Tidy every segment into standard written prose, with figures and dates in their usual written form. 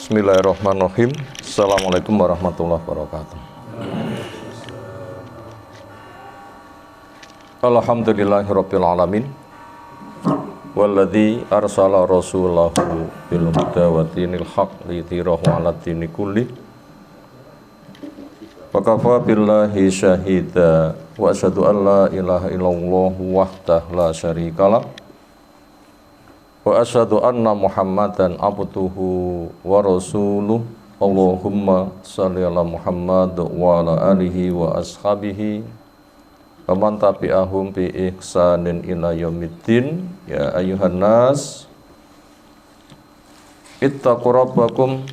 Bismillahirrahmanirrahim. Assalamualaikum warahmatullahi wabarakatuh. Alhamdulillahirabbil alamin. Walladzi arsala rasulahu bil huda wa dinil haq liyudhhirahu 'alad dini kulli. Wa kafa billahi syahida wa asyhadu an la ilaha illallah wahdahu la syarikalah. Wa asyhadu anna Muhammadan abduhu wa rasuluh. Allahumma shalli ala Muhammad wa ala alihi wa ashabihi wa man tabi'ahum bi ihsanin ila yaumiddin. Ya ayyuhan nas ittaqu rabbakum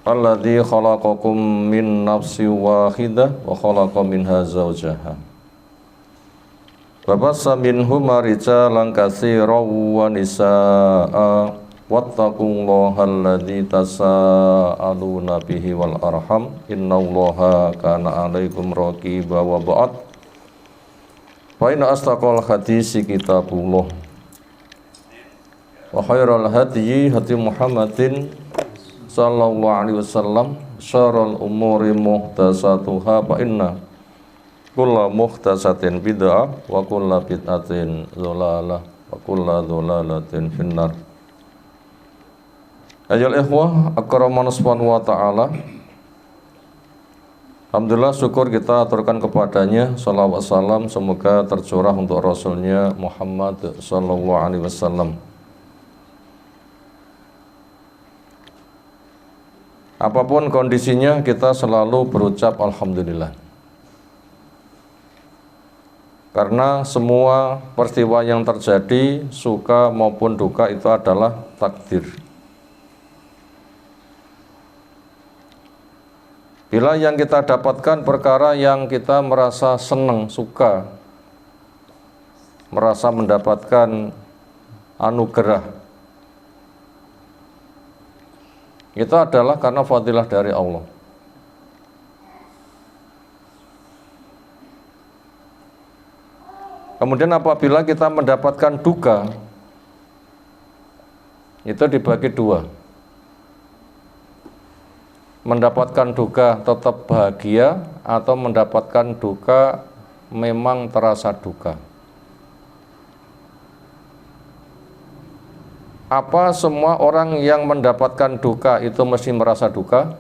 alladzi khalaqakum min nafsin wahidah wa khalaqa minha zawjaha wa bassa minhuma rijalan katsiran wa nisaa'a wattaqullaha alladzi tasaaluna bihi wal arham innallaha kana 'alaikum raqiba wa ba'd. Fa inna astaqal hadisi kitabullah wa khairal hadyi hadi Muhammadin sallallahu alaihi wasallam syarrul umuri muhdatsatuha fa inna kulla muhdatsatin bid'ah wa kulla bid'atin dhalalah wa kulla dhalalatin finnar. Ayyuhal ikhwah akramana subhanahu wa ta'ala. Alhamdulillah, syukur kita aturkan kepadanya, salawat salam semoga tercurah untuk Rasulnya Muhammad sallallahu alaihi wasallam. Apapun kondisinya kita selalu berucap alhamdulillah. Karena semua peristiwa yang terjadi, suka maupun duka, itu adalah takdir. Bila yang kita dapatkan perkara yang kita merasa senang, suka, merasa mendapatkan anugerah, itu adalah karena fadilah dari Allah. Kemudian apabila kita mendapatkan duka, itu dibagi dua. Mendapatkan duka tetap bahagia atau mendapatkan duka memang terasa duka. Apa semua orang yang mendapatkan duka itu mesti merasa duka?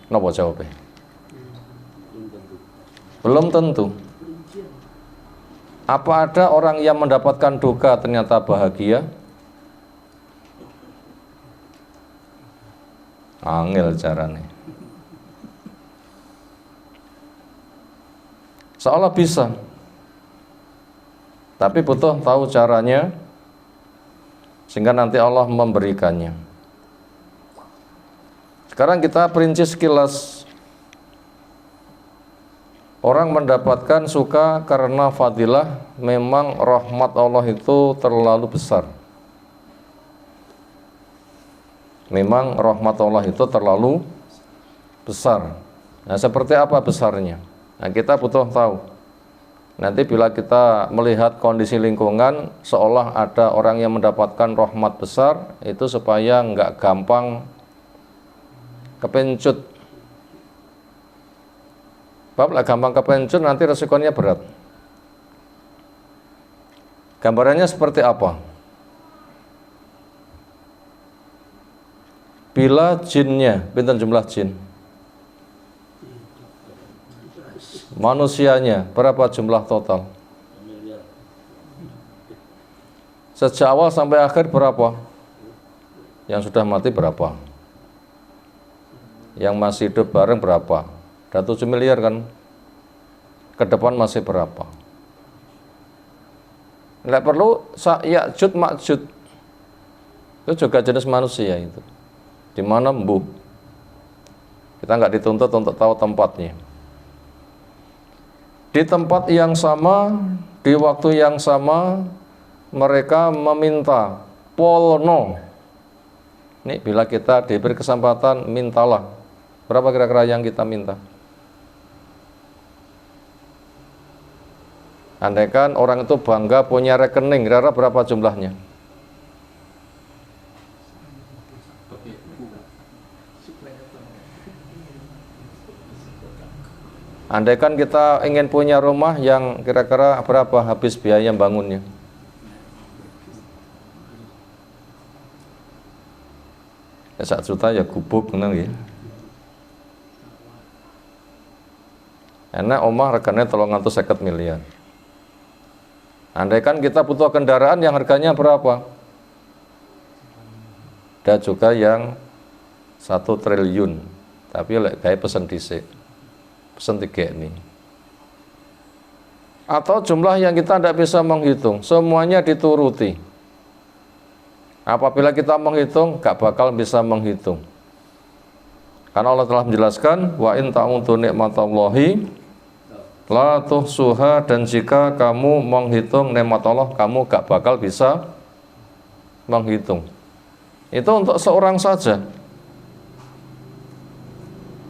Napa jawabnya? Belum tentu. Apa ada orang yang mendapatkan duka ternyata bahagia? Angel caranya. Seolah bisa, tapi butuh tahu caranya sehingga nanti Allah memberikannya. Sekarang kita perinci sekilas. Orang mendapatkan suka karena fadilah, memang rahmat Allah itu terlalu besar. Memang rahmat Allah itu terlalu besar. Nah, seperti apa besarnya? Nah, kita butuh tahu. Nanti bila kita melihat kondisi lingkungan, seolah ada orang yang mendapatkan rahmat besar, itu supaya nggak gampang kepencut. Bab lah gampang kepencut, nanti resikonya berat. Gambarannya seperti apa? Bila jinnya, pinten jumlah jin? Manusianya, berapa jumlah total? Sejak awal sampai akhir berapa? Yang sudah mati berapa? Yang masih hidup bareng berapa? Ada 7 miliar kan? Ke depan masih berapa? Nggak perlu Ya'jud Ma'jud. Itu juga jenis manusia itu. Di mana mbuh? Kita nggak dituntut untuk tahu tempatnya. Di tempat yang sama, di waktu yang sama, mereka meminta polno. Ini bila kita diberi kesempatan, mintalah. Berapa kira-kira yang kita minta? Andaikan orang itu bangga punya rekening, kira-kira berapa jumlahnya? Andaikan kita ingin punya rumah yang kira-kira berapa habis biaya bangunnya? Ya 1 juta ya gubuk bener ya. Enak omah regane 350 miliar. Andaikan kita butuh kendaraan yang harganya berapa? Ada juga yang 1 triliun. Tapi lek gawe pesen dhisik. Pesen 3 ini. Atau jumlah yang kita tidak bisa menghitung, semuanya dituruti. Apabila kita menghitung, gak bakal bisa menghitung. Karena Allah telah menjelaskan, wa in ta'udzu nikmatallahi la tuhsuha, dan jika kamu menghitung nikmat Allah, kamu gak bakal bisa menghitung. Itu untuk seorang saja.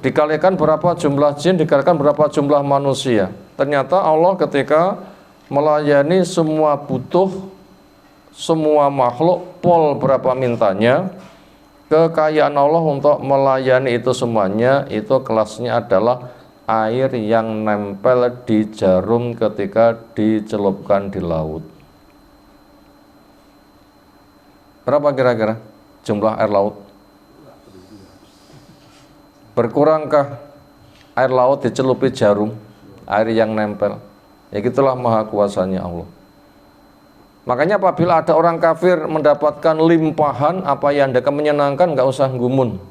Dikalikan berapa jumlah jin, dikalikan berapa jumlah manusia. Ternyata Allah ketika melayani semua butuh, semua makhluk, pol berapa mintanya, kekayaan Allah untuk melayani itu semuanya, itu kelasnya adalah air yang nempel di jarum ketika dicelupkan di laut. Berapa kira-kira jumlah air laut? Berkurangkah air laut dicelupi jarum, air yang nempel? Ya gitulah maha kuasanya Allah. Makanya apabila ada orang kafir mendapatkan limpahan, apa yang Anda menyenangkan, nggak usah gumun.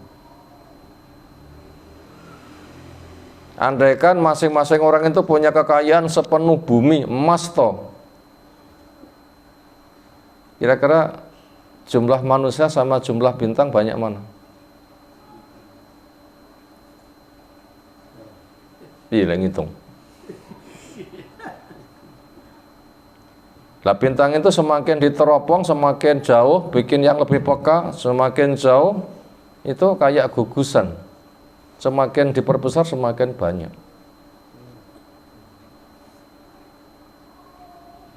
Andaikan masing-masing orang itu punya kekayaan sepenuh bumi, emas toh. Kira-kira jumlah manusia sama jumlah bintang banyak mana? Iya, ngitung. Lah bintang itu semakin diteropong, semakin jauh, bikin yang lebih peka, semakin jauh, itu kayak gugusan. Semakin diperbesar, semakin banyak.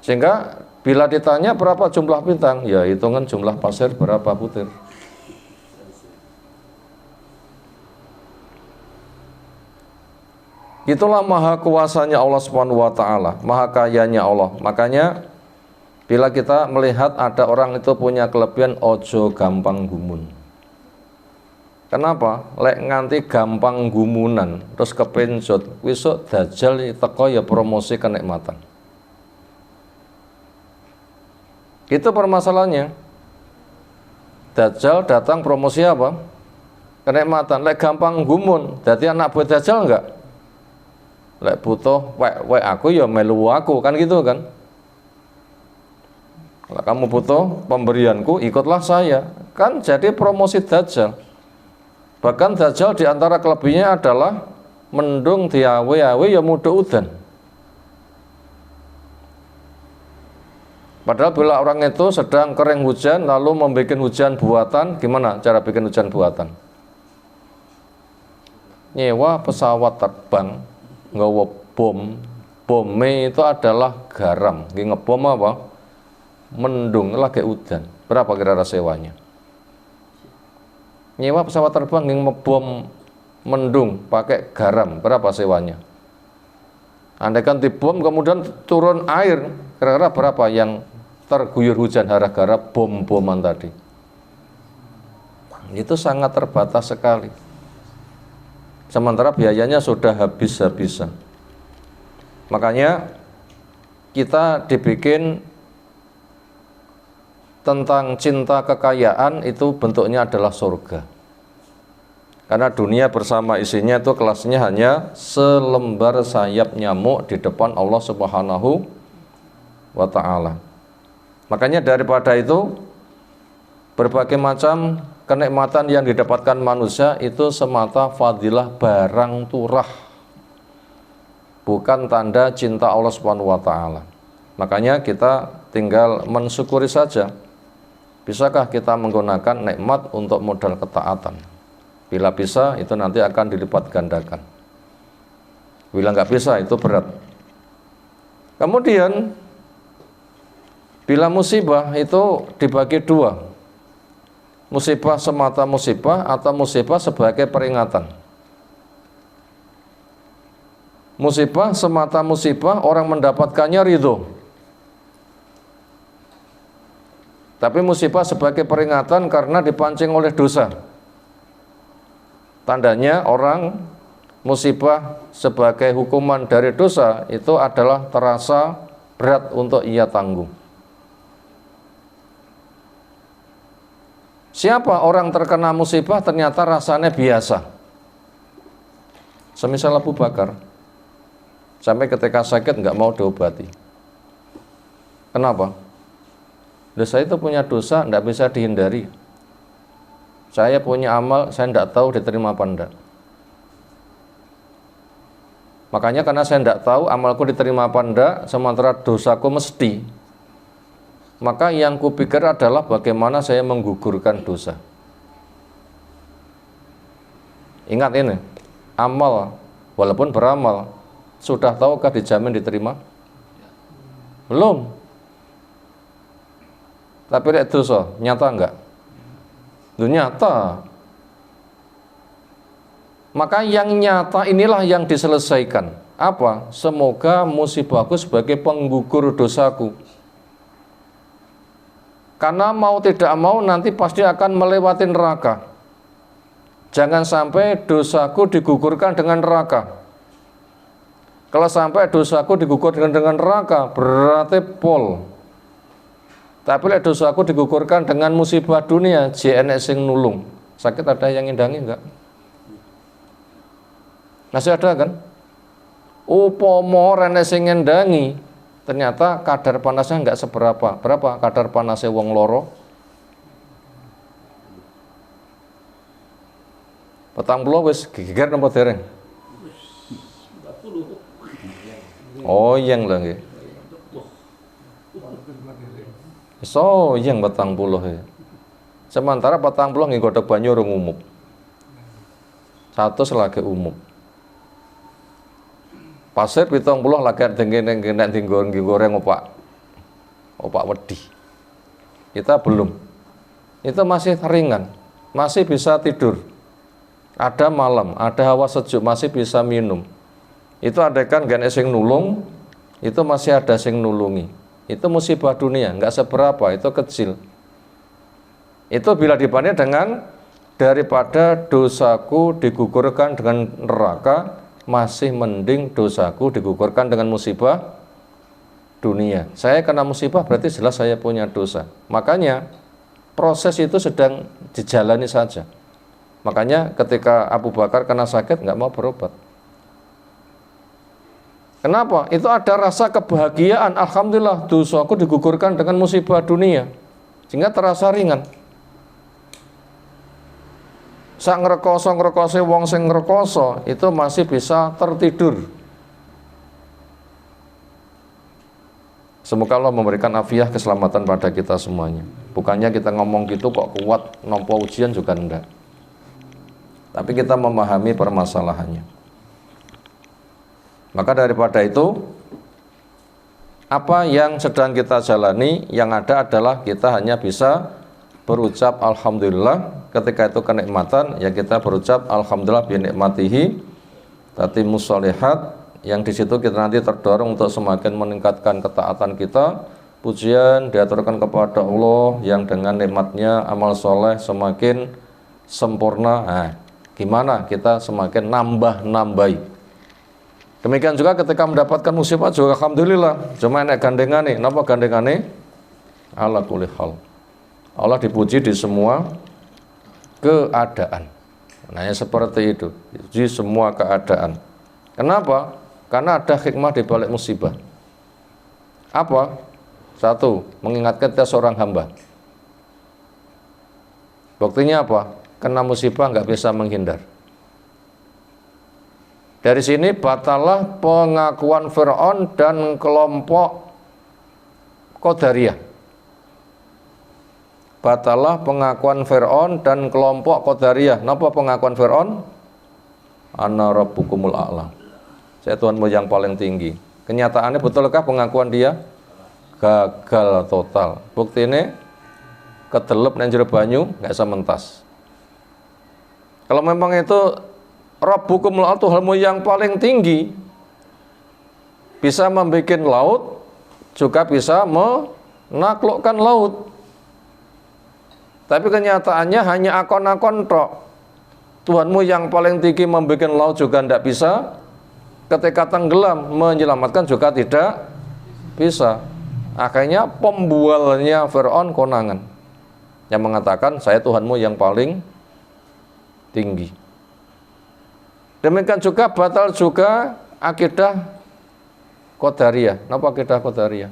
Sehingga bila ditanya berapa jumlah bintang, ya hitungan jumlah pasir berapa butir. Itulah maha kuasanya Allah Subhanahu wa taala, maha kayanya Allah. Makanya bila kita melihat ada orang itu punya kelebihan, ojo gampang gumun. Kenapa? Lek nganti gampang gumunan, terus kepenjot, wisuk dajjal teko ya promosi kenikmatan. Itu permasalahannya. Dajjal datang promosi apa? Kenikmatan. Lek gampang gumun, jadi anak buah dajjal enggak? Lek butuh wek aku ya melu aku, kan gitu kan? Kalau kamu butuh pemberianku, ikutlah saya. Kan jadi promosi dajjal. Bahkan dajjal diantara kelebihannya adalah mendung diawe-awe ya mudu udan. Padahal bila orang itu sedang kering hujan lalu membuat hujan buatan, gimana cara bikin hujan buatan? Nyewa pesawat terbang, nggawa bom. Bomnya itu adalah garam. Ngebom apa? Mendung lagi udan. Berapa kira-kira sewanya? Nyewa pesawat terbang yang ngebom mendung pakai garam, berapa sewanya? Andaikan dibom kemudian turun air, kira-kira berapa yang terguyur hujan gara-gara bom-boman tadi? Itu sangat terbatas sekali. Sementara biayanya sudah habis-habisan. Makanya kita dibikin tentang cinta kekayaan itu bentuknya adalah surga. Karena dunia bersama isinya itu kelasnya hanya selembar sayap nyamuk di depan Allah Subhanahu wa ta'ala. Makanya daripada itu, berbagai macam kenikmatan yang didapatkan manusia itu semata fadilah barang turah, bukan tanda cinta Allah Subhanahu wa ta'ala. Makanya kita tinggal mensyukuri saja. Bisakah kita menggunakan nikmat untuk modal ketaatan? Bila bisa, itu nanti akan dilipat gandakan. Bila nggak bisa, itu berat. Kemudian, bila musibah itu dibagi dua. Musibah semata musibah atau musibah sebagai peringatan? Musibah semata musibah, orang mendapatkannya ridho. Tapi musibah sebagai peringatan karena dipancing oleh dosa. Tandanya orang musibah sebagai hukuman dari dosa itu adalah terasa berat untuk ia tanggung. Siapa orang terkena musibah ternyata rasanya biasa? Semisal Abu Bakar, sampai ketika sakit nggak mau diobati. Kenapa? Dosa itu punya dosa, tidak bisa dihindari. Saya punya amal, saya tidak tahu diterima apa enggak. Makanya karena saya tidak tahu amalku diterima apa enggak, sementara dosaku mesti, maka yang kupikir adalah bagaimana saya menggugurkan dosa. Ingat ini, amal, walaupun beramal, sudah tahukah dijamin diterima? Belum. Tapi lihat dosa, nyata enggak? Nyata. Maka yang nyata inilah yang diselesaikan. Apa? Semoga musibahku sebagai penggugur dosaku. Karena mau tidak mau nanti pasti akan melewati neraka. Jangan sampai dosaku digugurkan dengan neraka. Kalau sampai dosaku digugurkan dengan neraka, berarti pol. Tapi lek dosaku digugurkan dengan musibah dunia, JNS sing nulung. Sakit ada yang ngindangi enggak? Masih ada kan? Upomo rene sing ngendangi, ternyata kadar panasnya enggak seberapa. Berapa kadar panasnya wong loro? 40 wis geger napa dereng? Oh, yang lah nggih. So, yang 40 ya. Sementara 40 nggih godhog banyu urung umum. 100 lagi umum. Pasir 70 lagi nek goreng opak. Opak wedi. Kita belum. Itu masih ringan, masih bisa tidur. Ada malam, ada hawa sejuk, masih bisa minum. Itu adekan gak sing nulung, itu masih ada sing nulungi. Itu musibah dunia, nggak seberapa, itu kecil. Itu bila dibanding dengan daripada dosaku digugurkan dengan neraka, masih mending dosaku digugurkan dengan musibah dunia. Saya kena musibah berarti jelas saya punya dosa. Makanya proses itu sedang dijalani saja. Makanya ketika Abu Bakar kena sakit nggak mau berobat. Kenapa? Itu ada rasa kebahagiaan. Alhamdulillah dosaku digugurkan dengan musibah dunia, sehingga terasa ringan. Sak ngrekoso wong sing ngrekoso itu masih bisa tertidur. Semoga Allah memberikan afiah keselamatan pada kita semuanya. Bukannya kita ngomong gitu kok kuat nompo ujian juga enggak. Tapi kita memahami permasalahannya. Maka daripada itu, apa yang sedang kita jalani, yang ada adalah kita hanya bisa berucap Alhamdulillah. Ketika itu kenikmatan, ya kita berucap Alhamdulillah binikmatihi tatimmus sholihat. Yang di situ kita nanti terdorong untuk semakin meningkatkan ketaatan kita. Pujian diaturkan kepada Allah yang dengan nikmatnya amal soleh semakin sempurna. Nah, gimana kita semakin nambah-nambahi. Demikian juga ketika mendapatkan musibah juga alhamdulillah. Cuma enak gandengane. Napa gandengane? Ala kulli hal. Allah dipuji di semua keadaan. Nah, ya seperti itu. Di semua keadaan. Kenapa? Karena ada hikmah di balik musibah. Apa? Satu, mengingatkan kita seorang hamba. Buktinya apa? Kena musibah nggak bisa menghindar. Dari sini batalah pengakuan Fir'aun dan kelompok Qadariyah. Batalah pengakuan Fir'aun dan kelompok Qadariyah. Napa pengakuan Fir'aun? Ana rabbukumul a'la. Saya Tuhanmu yang paling tinggi. Kenyataannya betulkah pengakuan dia? Gagal total. Bukti ini kedelep nang jero banyu nggak bisa mentas. Kalau memang itu Rabbukumul a'la, Tuhanmu yang paling tinggi, bisa membuat laut, juga bisa menaklukkan laut. Tapi kenyataannya hanya akon-akon tok. Tuhanmu yang paling tinggi membuat laut juga tidak bisa. Ketika tenggelam menyelamatkan juga tidak bisa. Akhirnya pembualnya Fir'aun konangan yang mengatakan saya Tuhanmu yang paling tinggi. Demikian juga batal juga akidah Qadariyah. Napa akidah Qadariyah?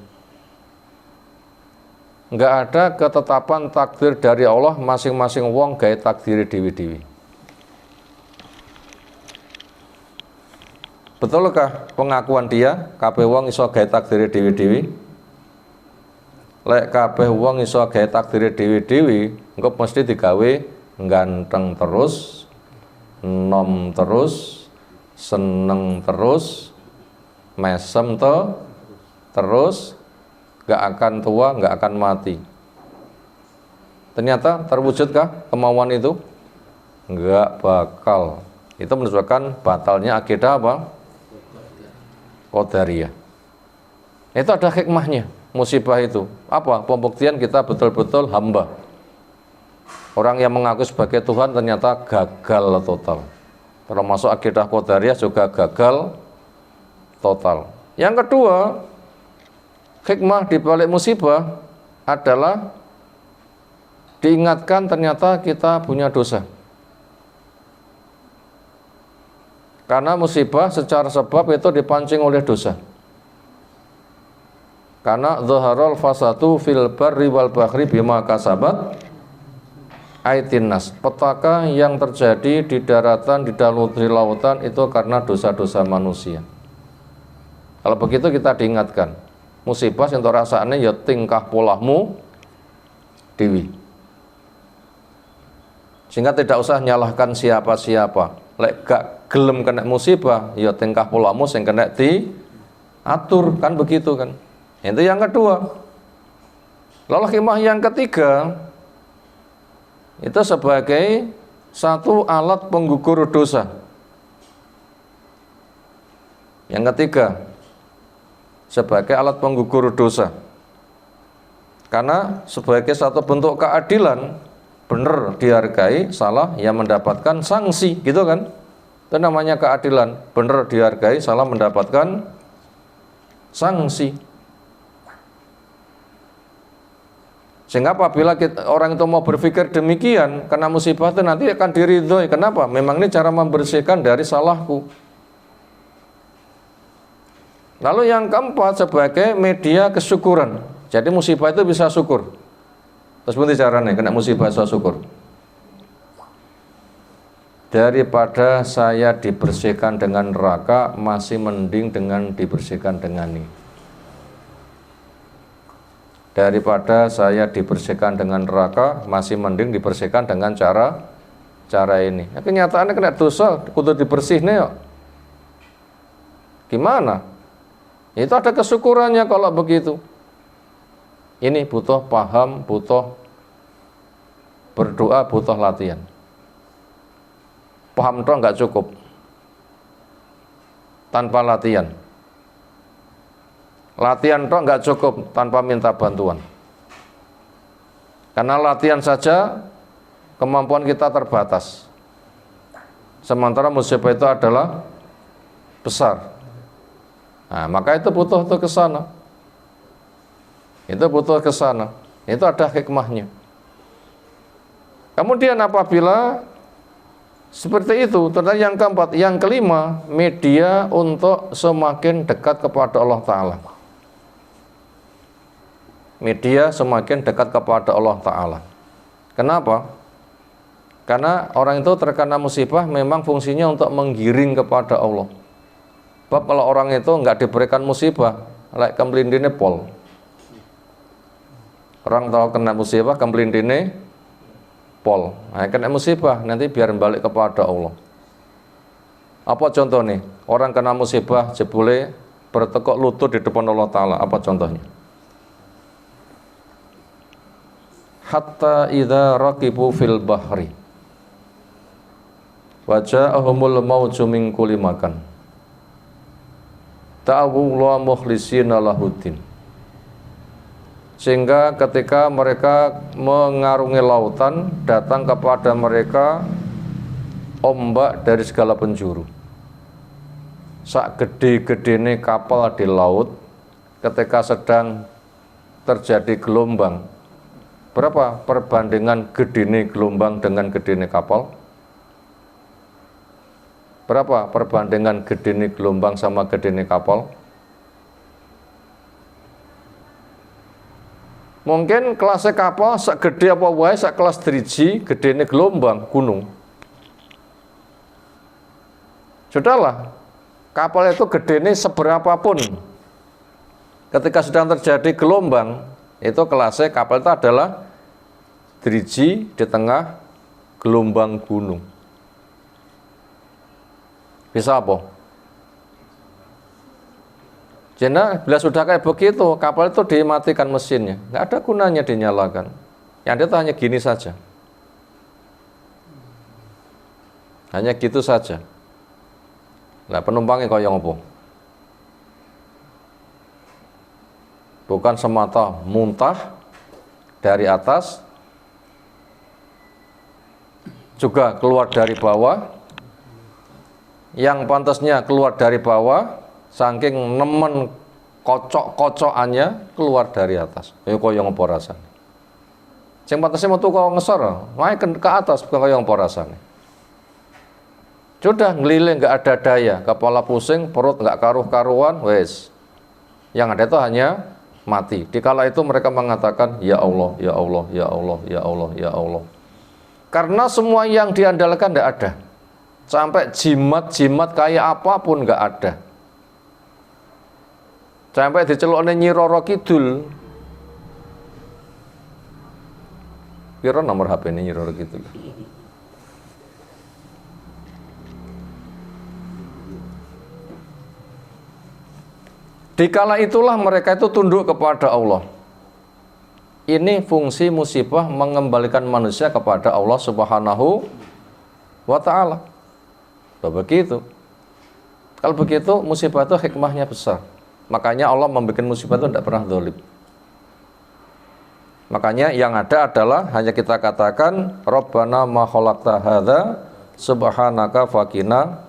Enggak ada ketetapan takdir dari Allah, masing-masing wong gawe takdiri dewi-dewi. Betulkah pengakuan dia kabeh wong iso gawe takdiri dewi-dewi? Lek kabeh wong iso gawe takdiri dewi-dewi, engko mesti digawe ganteng terus, nom terus, seneng terus, mesem terus, gak akan tua, gak akan mati. Ternyata terwujudkah kemauan itu? Gak bakal. Itu menunjukkan batalnya akidah apa? Qadariyah. Itu ada hikmahnya musibah itu. Apa? Pembuktian kita betul-betul hamba. Orang yang mengaku sebagai Tuhan ternyata gagal total. Termasuk akidah Qadariyah juga gagal total. Yang kedua, hikmah di balik musibah adalah diingatkan ternyata kita punya dosa. Karena musibah secara sebab itu dipancing oleh dosa. Karena zaharul fasadu fil barri wal bahri bima kasabat aitin nas. Petaka yang terjadi di daratan, di dalam di lautan itu karena dosa-dosa manusia. Kalau begitu kita diingatkan, musibah yang rasanya ya tingkah polahmu dewi. Sehingga tidak usah nyalahkan siapa-siapa. Lek gak gelem kena musibah, ya tingkah polahmu sing kena diatur, kan begitu kan. Itu yang kedua. Lalu hikmah yang ketiga itu sebagai satu alat penggugur dosa. Yang ketiga, sebagai alat penggugur dosa. Karena sebagai satu bentuk keadilan, benar dihargai, salah yang mendapatkan sanksi, gitu kan? Itu namanya keadilan. Benar dihargai, salah mendapatkan sanksi. Sehingga apabila orang itu mau berpikir demikian, karena musibah itu nanti akan diridhoi. Kenapa? Memang ini cara membersihkan dari salahku. Lalu yang keempat, sebagai media kesyukuran. Jadi musibah itu bisa syukur. Terus bunti caranya kena musibah bisa syukur. Daripada saya dibersihkan dengan neraka, masih mending dengan dibersihkan dengan ini. Daripada saya dibersihkan dengan neraka, masih mending dibersihkan dengan cara ini. Ya, kenyataannya kena dosa, kudu dibersihne yuk. Gimana? Itu ada kesyukurannya kalau begitu. Ini butuh paham, butuh berdoa, butuh latihan. Paham toh nggak cukup tanpa latihan. Latihan toh nggak cukup tanpa minta bantuan. Karena latihan saja kemampuan kita terbatas. Sementara musibah itu adalah besar. Nah, maka itu butuh tuh ke sana. Itu butuh ke sana. Itu ada hikmahnya. Kemudian apabila seperti itu, ternyata yang keempat, yang kelima, media untuk semakin dekat kepada Allah Ta'ala. Media semakin dekat kepada Allah Ta'ala. Kenapa? Karena orang itu terkena musibah memang fungsinya untuk menggiring kepada Allah. Sebab kalau orang itu nggak diberikan musibah, like kemlindine pol. Orang tahu kena musibah, kemlindine pol. Nah, kena musibah nanti biar balik kepada Allah. Apa contohnya? Orang kena musibah jebule bertekuk lutut di depan Allah Ta'ala. Apa contohnya? hatta idza raqibu fil bahri wa ja'ahumul mauju min kulli makan ta'awullaha mukhlishina lahuddin. Sehingga ketika mereka mengarungi lautan, datang kepada mereka ombak dari segala penjuru. Sak gede-gedene kapal di laut, ketika sedang terjadi gelombang, berapa perbandingan gedene gelombang dengan gedene kapal? Berapa perbandingan gedene gelombang sama gedene kapal? Mungkin kelasnya kapal sak gede apa wae, sak kelas driji, gedene gelombang gunung. Sudahlah, kapal itu gedene seberapapun, ketika sedang terjadi gelombang, itu kelasnya kapal itu adalah driji di tengah gelombang gunung. Bisa apa? Jadi bila sudah kayak begitu, kapal itu dimatikan mesinnya, nggak ada gunanya dinyalakan. Yang ada itu hanya gini saja, hanya gitu saja. Nah, penumpangnya kaya ngopo? Bukan semata muntah dari atas, juga keluar dari bawah. Yang pantasnya keluar dari bawah, saking nemen kocok-kocokannya keluar dari atas. Ayo kaya ngopo rasane? Sing pantasnya metu kok ngesor, naik ke atas bukan kaya ngopo rasane. Sudah ngeliling nggak ada daya, kepala pusing, perut nggak karuh-karuan, wes. Yang ada itu hanya mati. Dikala itu mereka mengatakan, ya Allah, ya Allah, ya Allah, ya Allah, ya Allah. Karena semua yang diandalkan nggak ada. Sampai jimat-jimat kayak apapun nggak ada. Sampai dicelukne Nyi Roro Kidul. Kira nomor HP ini Nyi Roro Kidul. Dikala itulah mereka itu tunduk kepada Allah. Ini fungsi musibah mengembalikan manusia kepada Allah Subhanahu wa ta'ala. Begitu. Kalau begitu musibah itu hikmahnya besar. Makanya Allah membuat musibah itu tidak pernah dzalik. Makanya yang ada adalah hanya kita katakan Rabbana ma khalaqta hadza subhanaka faqina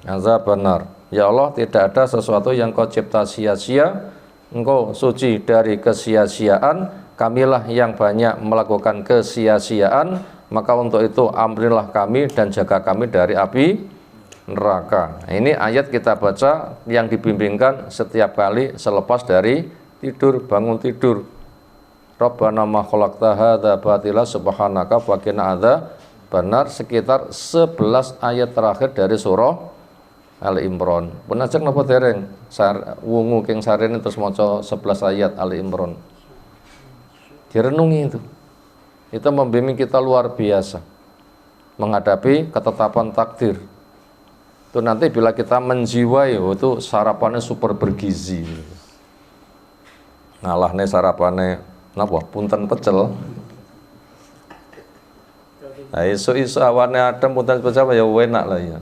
azabannar. Ya Allah, tidak ada sesuatu yang kau cipta sia-sia, engkau suci dari kesia-siaan, kamilah yang banyak melakukan kesia-siaan, maka untuk itu ampunilah kami dan jaga kami dari api neraka. Nah, ini ayat kita baca yang dibimbingkan setiap kali selepas dari tidur, bangun tidur. Rabbana ma khalaqta hadza batila subhanaka faqina adzabannar, sekitar 11 ayat terakhir dari surah Ali Imran. Pun ajak napa dereng wungu king sarene terus maca 11 ayat Ali Imran. Direnungi itu. Itu membimbing kita luar biasa menghadapi ketetapan takdir. Itu nanti bila kita menjiwai, itu sarapannya super bergizi. Ngalahne sarapannya napa? Punten pecel. Nah, isu-isu awannya ada punten pecel ya enak lah ya.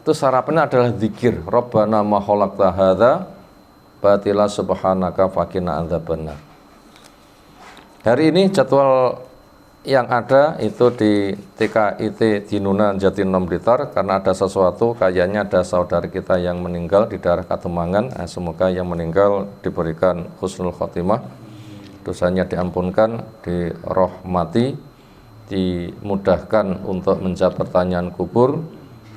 Itu sarapannya adalah zikir. Rabbana ma khalaqta hadza batila subhanaka faqina adzabannar. Hari ini jadwal yang ada itu di TKIT Dinuna Jatinom Blitar, karena ada sesuatu, kayaknya ada saudara kita yang meninggal di daerah Kademangan. Semoga yang meninggal diberikan husnul khotimah, dosanya diampunkan, dirahmati, dimudahkan untuk menjawab pertanyaan kubur,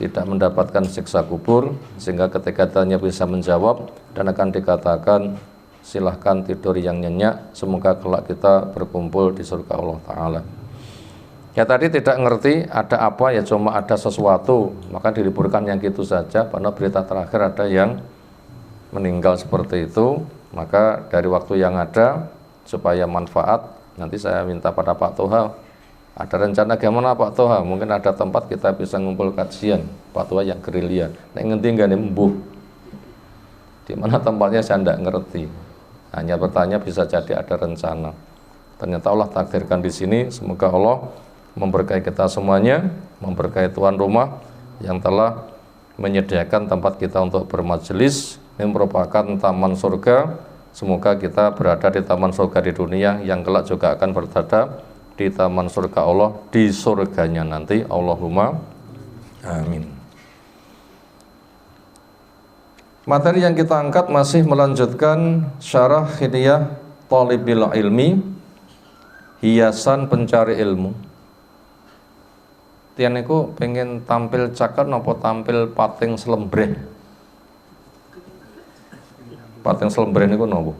tidak mendapatkan siksa kubur, sehingga ketika tanya bisa menjawab dan akan dikatakan silahkan tidur yang nyenyak, semoga kelak kita berkumpul di surga Allah Ta'ala. Ya tadi tidak ngerti ada apa, ya cuma ada sesuatu, maka diliburkan yang gitu saja. Karena berita terakhir ada yang meninggal seperti itu, maka dari waktu yang ada supaya manfaat, nanti saya minta pada Pak Toha, ada rencana gimana Pak Toha? Mungkin ada tempat kita bisa ngumpul kajian, Pak Toha yang gerilya. Nek ngerti nggak nih mbuh? Di mana tempatnya saya tidak ngerti. Hanya bertanya bisa jadi ada rencana. Ternyata Allah takdirkan di sini. Semoga Allah memberkahi kita semuanya, memberkahi tuan rumah yang telah menyediakan tempat kita untuk bermajelis. Ini merupakan taman surga. Semoga kita berada di taman surga di dunia, yang kelak juga akan berada di taman surga Allah di surganya nanti. Allahumma amin. Materi yang kita angkat masih melanjutkan syarah Hilyah Thalibil Ilmi, hiasan pencari ilmu. Tian niku pengen tampil cakar nopo tampil pating selembreh? Pating selembreh niku nopo?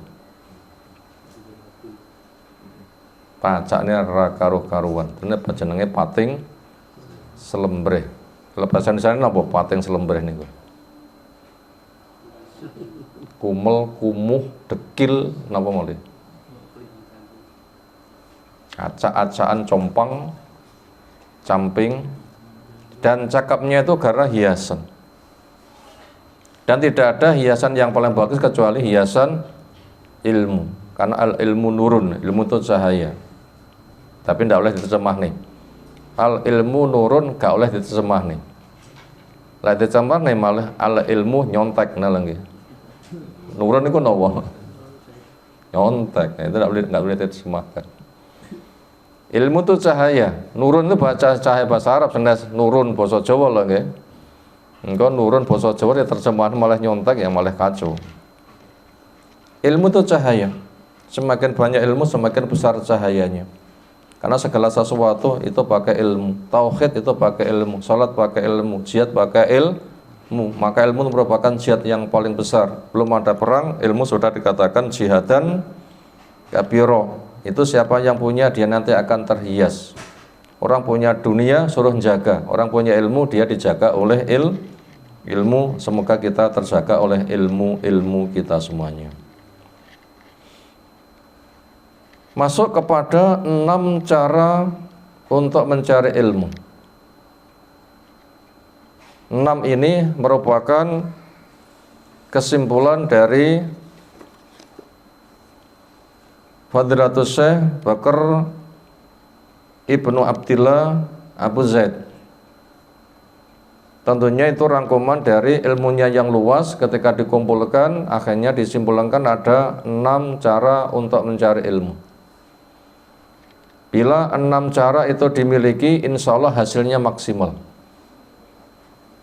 Pacaknya ra karuan. Dene jenenge pating selembreh. Lepasan di sana nopo pating selembreh niku? Kumel, kumuh, dekil napa malih? Acak-acakan, compang, camping, dan cakapnya itu karena hiasan. Dan tidak ada hiasan yang paling bagus kecuali hiasan ilmu. Karena al-ilmu nurun, ilmu itu cahaya. Tapi tidak boleh diterjemah nih. Al-ilmu nurun gak boleh diterjemah nih. Lah diterjemah nih malah al-ilmu nyontek nah lagi. Nurun itu nawa. Nyontek, itu tidak boleh diterjemahkan. Ilmu itu cahaya, nurun itu baca cahaya bahasa Arab, sendas nurun bahasa Jawa lah nggih. Engko nurun bahasa Jawa dia terjemahan malah nyontek ya malah kacau. Ilmu itu cahaya. Semakin banyak ilmu semakin besar cahayanya. Karena segala sesuatu itu pakai ilmu. Tauhid itu pakai ilmu, salat pakai ilmu, jihad pakai ilmu. Maka ilmu merupakan jihad yang paling besar. Belum ada perang, ilmu sudah dikatakan jihadan kabiro. Itu siapa yang punya dia nanti akan terhias. Orang punya dunia suruh jaga, orang punya ilmu dia dijaga oleh ilmu. Semoga kita terjaga oleh ilmu kita semuanya. Masuk kepada 6 cara untuk mencari ilmu. 6 ini merupakan kesimpulan dari Fadilatul Syekh Bakar Ibnu Abdillah Abu Zaid. Tentunya itu rangkuman dari ilmunya yang luas. Ketika dikumpulkan akhirnya disimpulkan ada 6 cara untuk mencari ilmu. Bila 6 cara itu dimiliki, insya Allah hasilnya maksimal.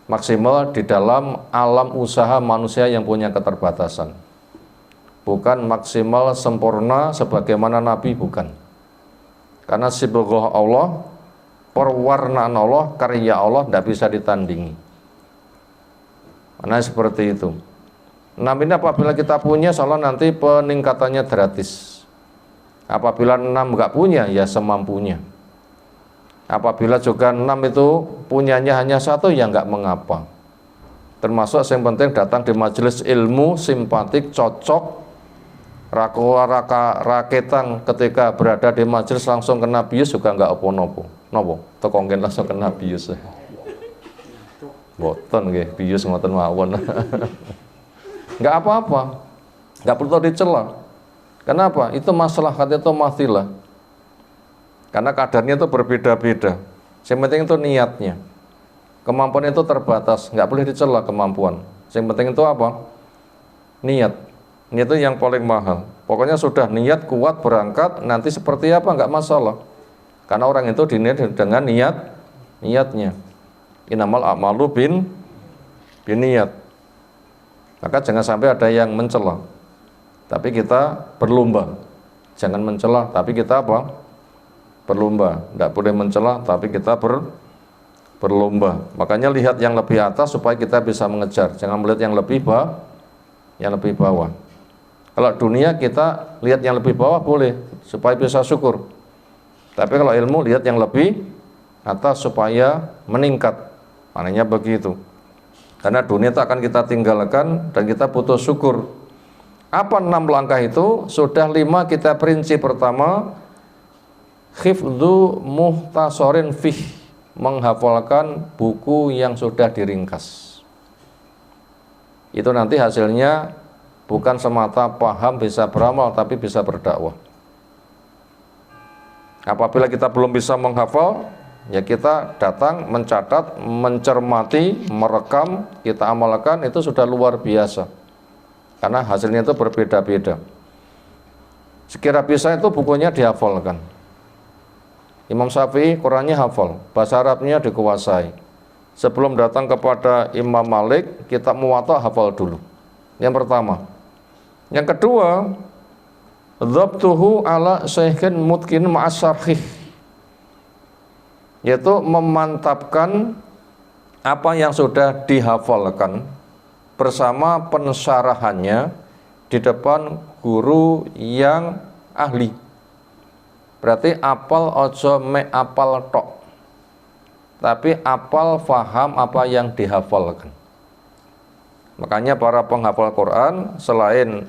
Maksimal di dalam alam usaha manusia yang punya keterbatasan. Bukan maksimal sempurna sebagaimana Nabi, bukan. Karena sibghah Allah, perwarnaan Allah, karya Allah tidak bisa ditandingi. Nah seperti itu. Nah ini apabila kita punya, insya Allah nanti peningkatannya gratis. Apabila 6 enggak punya, ya semampunya. Apabila juga 6 itu punyanya hanya 1, ya enggak mengapa. Termasuk yang penting datang di majelis ilmu, simpatik, cocok, raketan ketika berada di majelis langsung kena bius juga enggak apa-apa. Napa? Tekongken langsung kena bius. Boten nggih, bius ngoten mawon. Enggak apa-apa. Enggak perlu dicela. Kenapa? Itu masalah hati, itu matilah. Karena kadarnya itu berbeda-beda. Yang penting itu niatnya. Kemampuan itu terbatas, enggak boleh dicela kemampuan. Yang penting itu apa? Niat. Niat itu yang paling mahal. Pokoknya sudah niat kuat berangkat, nanti seperti apa enggak masalah. Karena orang itu diniat dengan niatnya. Innamal a'malu bin niat. Maka jangan sampai ada yang mencela. Tapi kita berlomba. Jangan mencela, tapi kita apa? Berlomba. Enggak boleh mencela, tapi kita berlomba. Makanya lihat yang lebih atas supaya kita bisa mengejar. Jangan melihat yang lebih bawah. Kalau dunia kita lihat yang lebih bawah boleh, supaya bisa syukur. Tapi kalau ilmu lihat yang lebih atas supaya meningkat. Maknanya begitu. Karena dunia itu akan kita tinggalkan dan kita butuh syukur. Apa 6 langkah itu? Sudah 5 kita perinci. Pertama, hifdzu muhtasarin fih, menghafalkan buku yang sudah diringkas. Itu nanti hasilnya bukan semata paham bisa beramal, tapi bisa berdakwah. Apabila kita belum bisa menghafal, ya kita datang, mencatat, mencermati, merekam, kita amalkan, itu sudah luar biasa. Karena hasilnya itu berbeda-beda. Sekira bisa itu bukunya dihafalkan. Imam Syafi'i Qurannya hafal, bahasa Arabnya dikuasai. Sebelum datang kepada Imam Malik, kita muwatta hafal dulu. Yang pertama. Yang kedua, dhabtuhu ala syaikhin mutqin ma'as syarhih, yaitu memantapkan apa yang sudah dihafalkan bersama pensyarahannya di depan guru yang ahli. Berarti apal ojo me apal tok, tapi apal faham apa yang dihafalkan. Makanya para penghafal Quran selain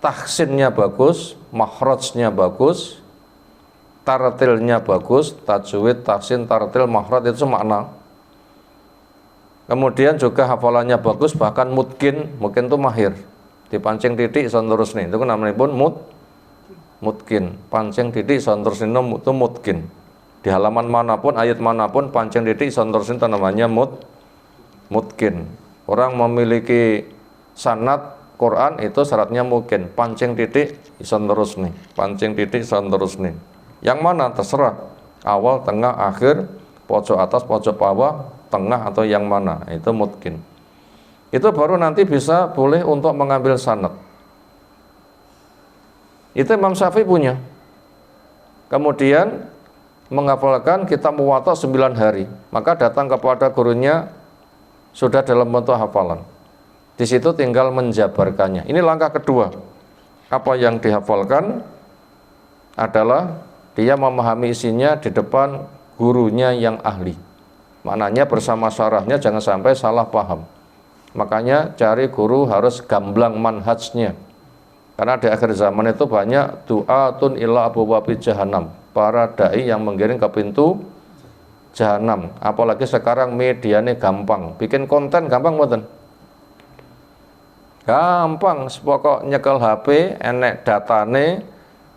tahsinnya bagus, makhrajnya bagus, tartilnya bagus, tajwid, tahsin, tartil, makhraj itu makna. Kemudian juga hafalannya bagus, bahkan mungkin itu mahir. Dipancing titik sonterus nih, itu namanya pun mutkin. Pancing titik sonterus itu mutkin. Di halaman manapun, ayat manapun, pancing titik sonterus itu namanya mutkin. Orang memiliki sanad Quran itu syaratnya mungkin, pancing titik ison terus nih, pancing titik ison terus nih. Yang mana terserah, awal, tengah, akhir, pojok atas, pojok bawah, tengah atau yang mana, itu mungkin. Itu baru nanti bisa boleh untuk mengambil sanad. Itu Imam Syafi'i punya. Kemudian menghafalkan kita muwatta 9 hari, maka datang kepada gurunya sudah dalam bentuk hafalan. Di situ tinggal menjabarkannya. Ini langkah kedua. Apa yang dihafalkan adalah dia memahami isinya di depan gurunya yang ahli. Maknanya bersama syarahnya, jangan sampai salah paham. Makanya cari guru harus gamblang manhajnya. Karena di akhir zaman itu banyak du'atun ila abwabi jahannam, para dai yang menggiring ke pintu jahanam. Apalagi sekarang medianya gampang, bikin konten gampang mboten? Gampang, sepokok nyekel HP, enek datane,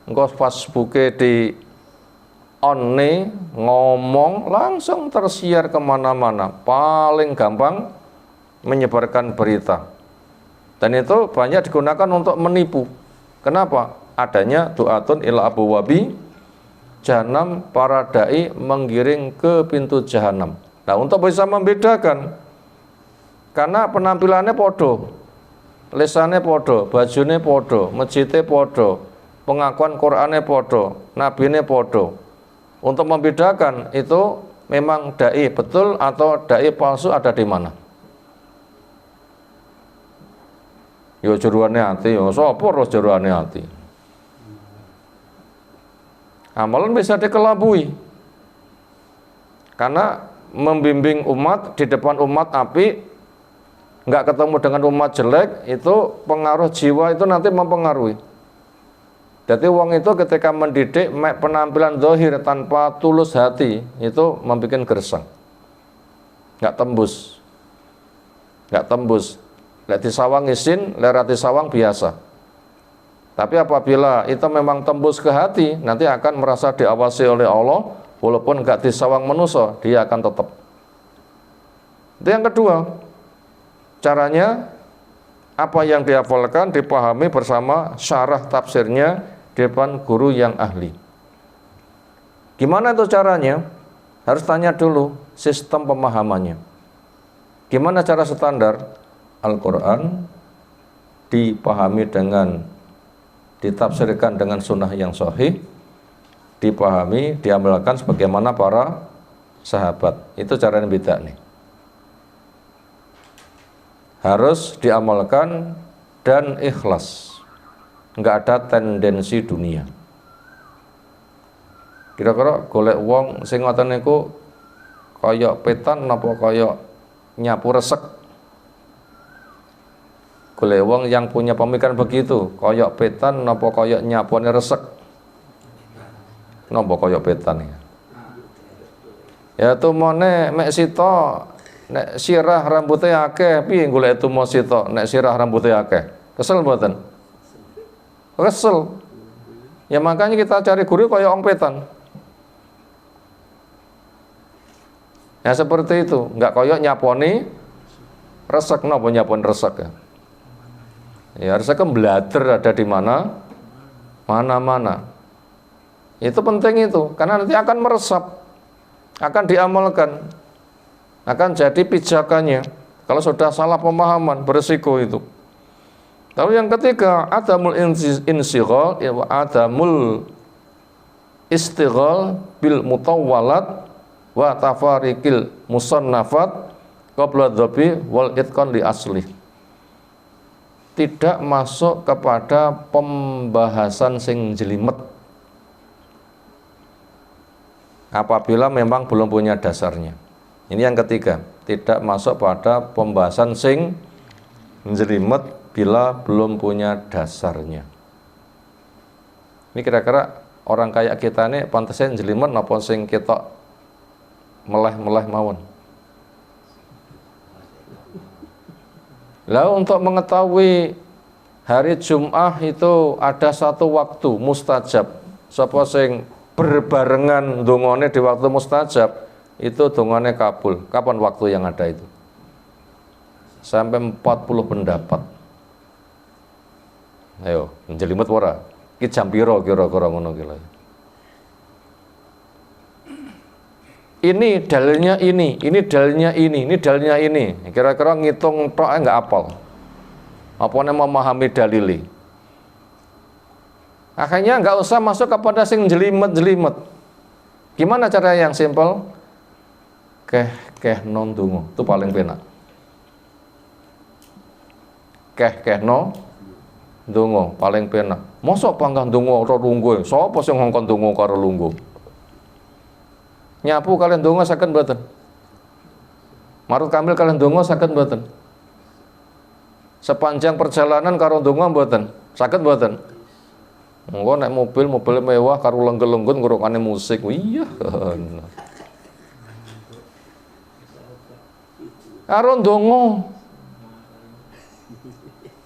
engko Facebooke di on nih, ngomong langsung tersiar kemana-mana. Paling gampang menyebarkan berita. Dan itu banyak digunakan untuk menipu. Kenapa? Adanya du'atun ila abwabi jahanam, para dai menggiring ke pintu jahanam. Nah, untuk bisa membedakan, karena penampilannya podo, lesane podo, bajune podo, masjidnya podo, pengakuan Qur'annya podo, nabine podo. Untuk membedakan itu memang dai betul atau dai palsu ada di mana? Yo jeruane ati, yo sapa terus jeruane ati. Amalan bisa dikelabui. Karena membimbing umat di depan umat api, nggak ketemu dengan umat jelek, itu pengaruh jiwa itu nanti mempengaruhi. Jadi wong itu ketika mendidik penampilan zahir tanpa tulus hati, itu membuat gersang, nggak tembus. Lek disawang isin, lek disawang biasa. Tapi apabila itu memang tembus ke hati, nanti akan merasa diawasi oleh Allah, walaupun nggak disawang manusia, dia akan tetap. Itu yang kedua. Caranya, apa yang dihafalkan dipahami bersama syarah tafsirnya di depan guru yang ahli. Gimana itu caranya? Harus tanya dulu sistem pemahamannya. Gimana cara standar? Al-Quran dipahami dengan, ditafsirkan dengan sunnah yang sahih, dipahami, diamalkan sebagaimana para sahabat. Itu cara yang beda nih. Harus diamalkan dan ikhlas, nggak ada tendensi dunia. Kira-kira golek wong sing ngoten niku kaya petan napa kaya nyapu resek? Golek wong yang punya pemikiran begitu, kaya petan napa kaya nyapune resek? Napa kaya petan ya? Ya tumone mek sita nek sirah rambutnya akeh, piye golek tumo sita nek sirah rambutnya akeh? Kesel mboten? Kesel. Ya makanya kita cari guru kaya ongpetan. Ya seperti itu, enggak kaya nyaponi resek. Napa nyaponi resek ya? Ya harusnya kan belajar ada di mana-mana. Itu penting itu, karena nanti akan meresap, akan diamalkan, akan jadi pijakannya. Kalau sudah salah pemahaman, berisiko itu. Lalu yang ketiga, adamul insighal, adamul istighal bil mutawwalat wa tafarikil musannafat qabla dhabi wal itqan li asli. Tidak masuk kepada pembahasan sing jelimet apabila memang belum punya dasarnya. Ini yang ketiga, tidak masuk pada pembahasan sing jelimet bila belum punya dasarnya. Ini kira-kira orang kayak kita ini pantasnya jelimet napa sing ketok meleh-meleh mawon. Lalu untuk mengetahui hari Jum'ah itu ada satu waktu mustajab. Sapa sing berbarengan dongane di waktu mustajab, itu dongane kabul. Kapan waktu yang ada itu? Sampai 40 pendapat. Ayo, jelimet ora? Ki jam pira kira-kira ngono ki lho. Ini dalilnya ini dalilnya ini dalilnya ini. Kira-kira ngitung tok enggak apal. Apane memahami dalili. Akhirnya enggak usah masuk kepada sing jelimet-jelimet. Gimana cara yang simpel? Keh non donga, itu paling penak. Keh no donga paling penak. Mosok panggah donga ora lungguh. Sapa sing ngongkon donga karo lungguh? Nyapu kalian donga saged mboten? Marut kamil kalian donga saged mboten? Sepanjang perjalanan karo donga mboten? Saged mboten? Engko nek mobil mewah karo lenggel-lenggun ngrungokane musik. Iya. Karo donga.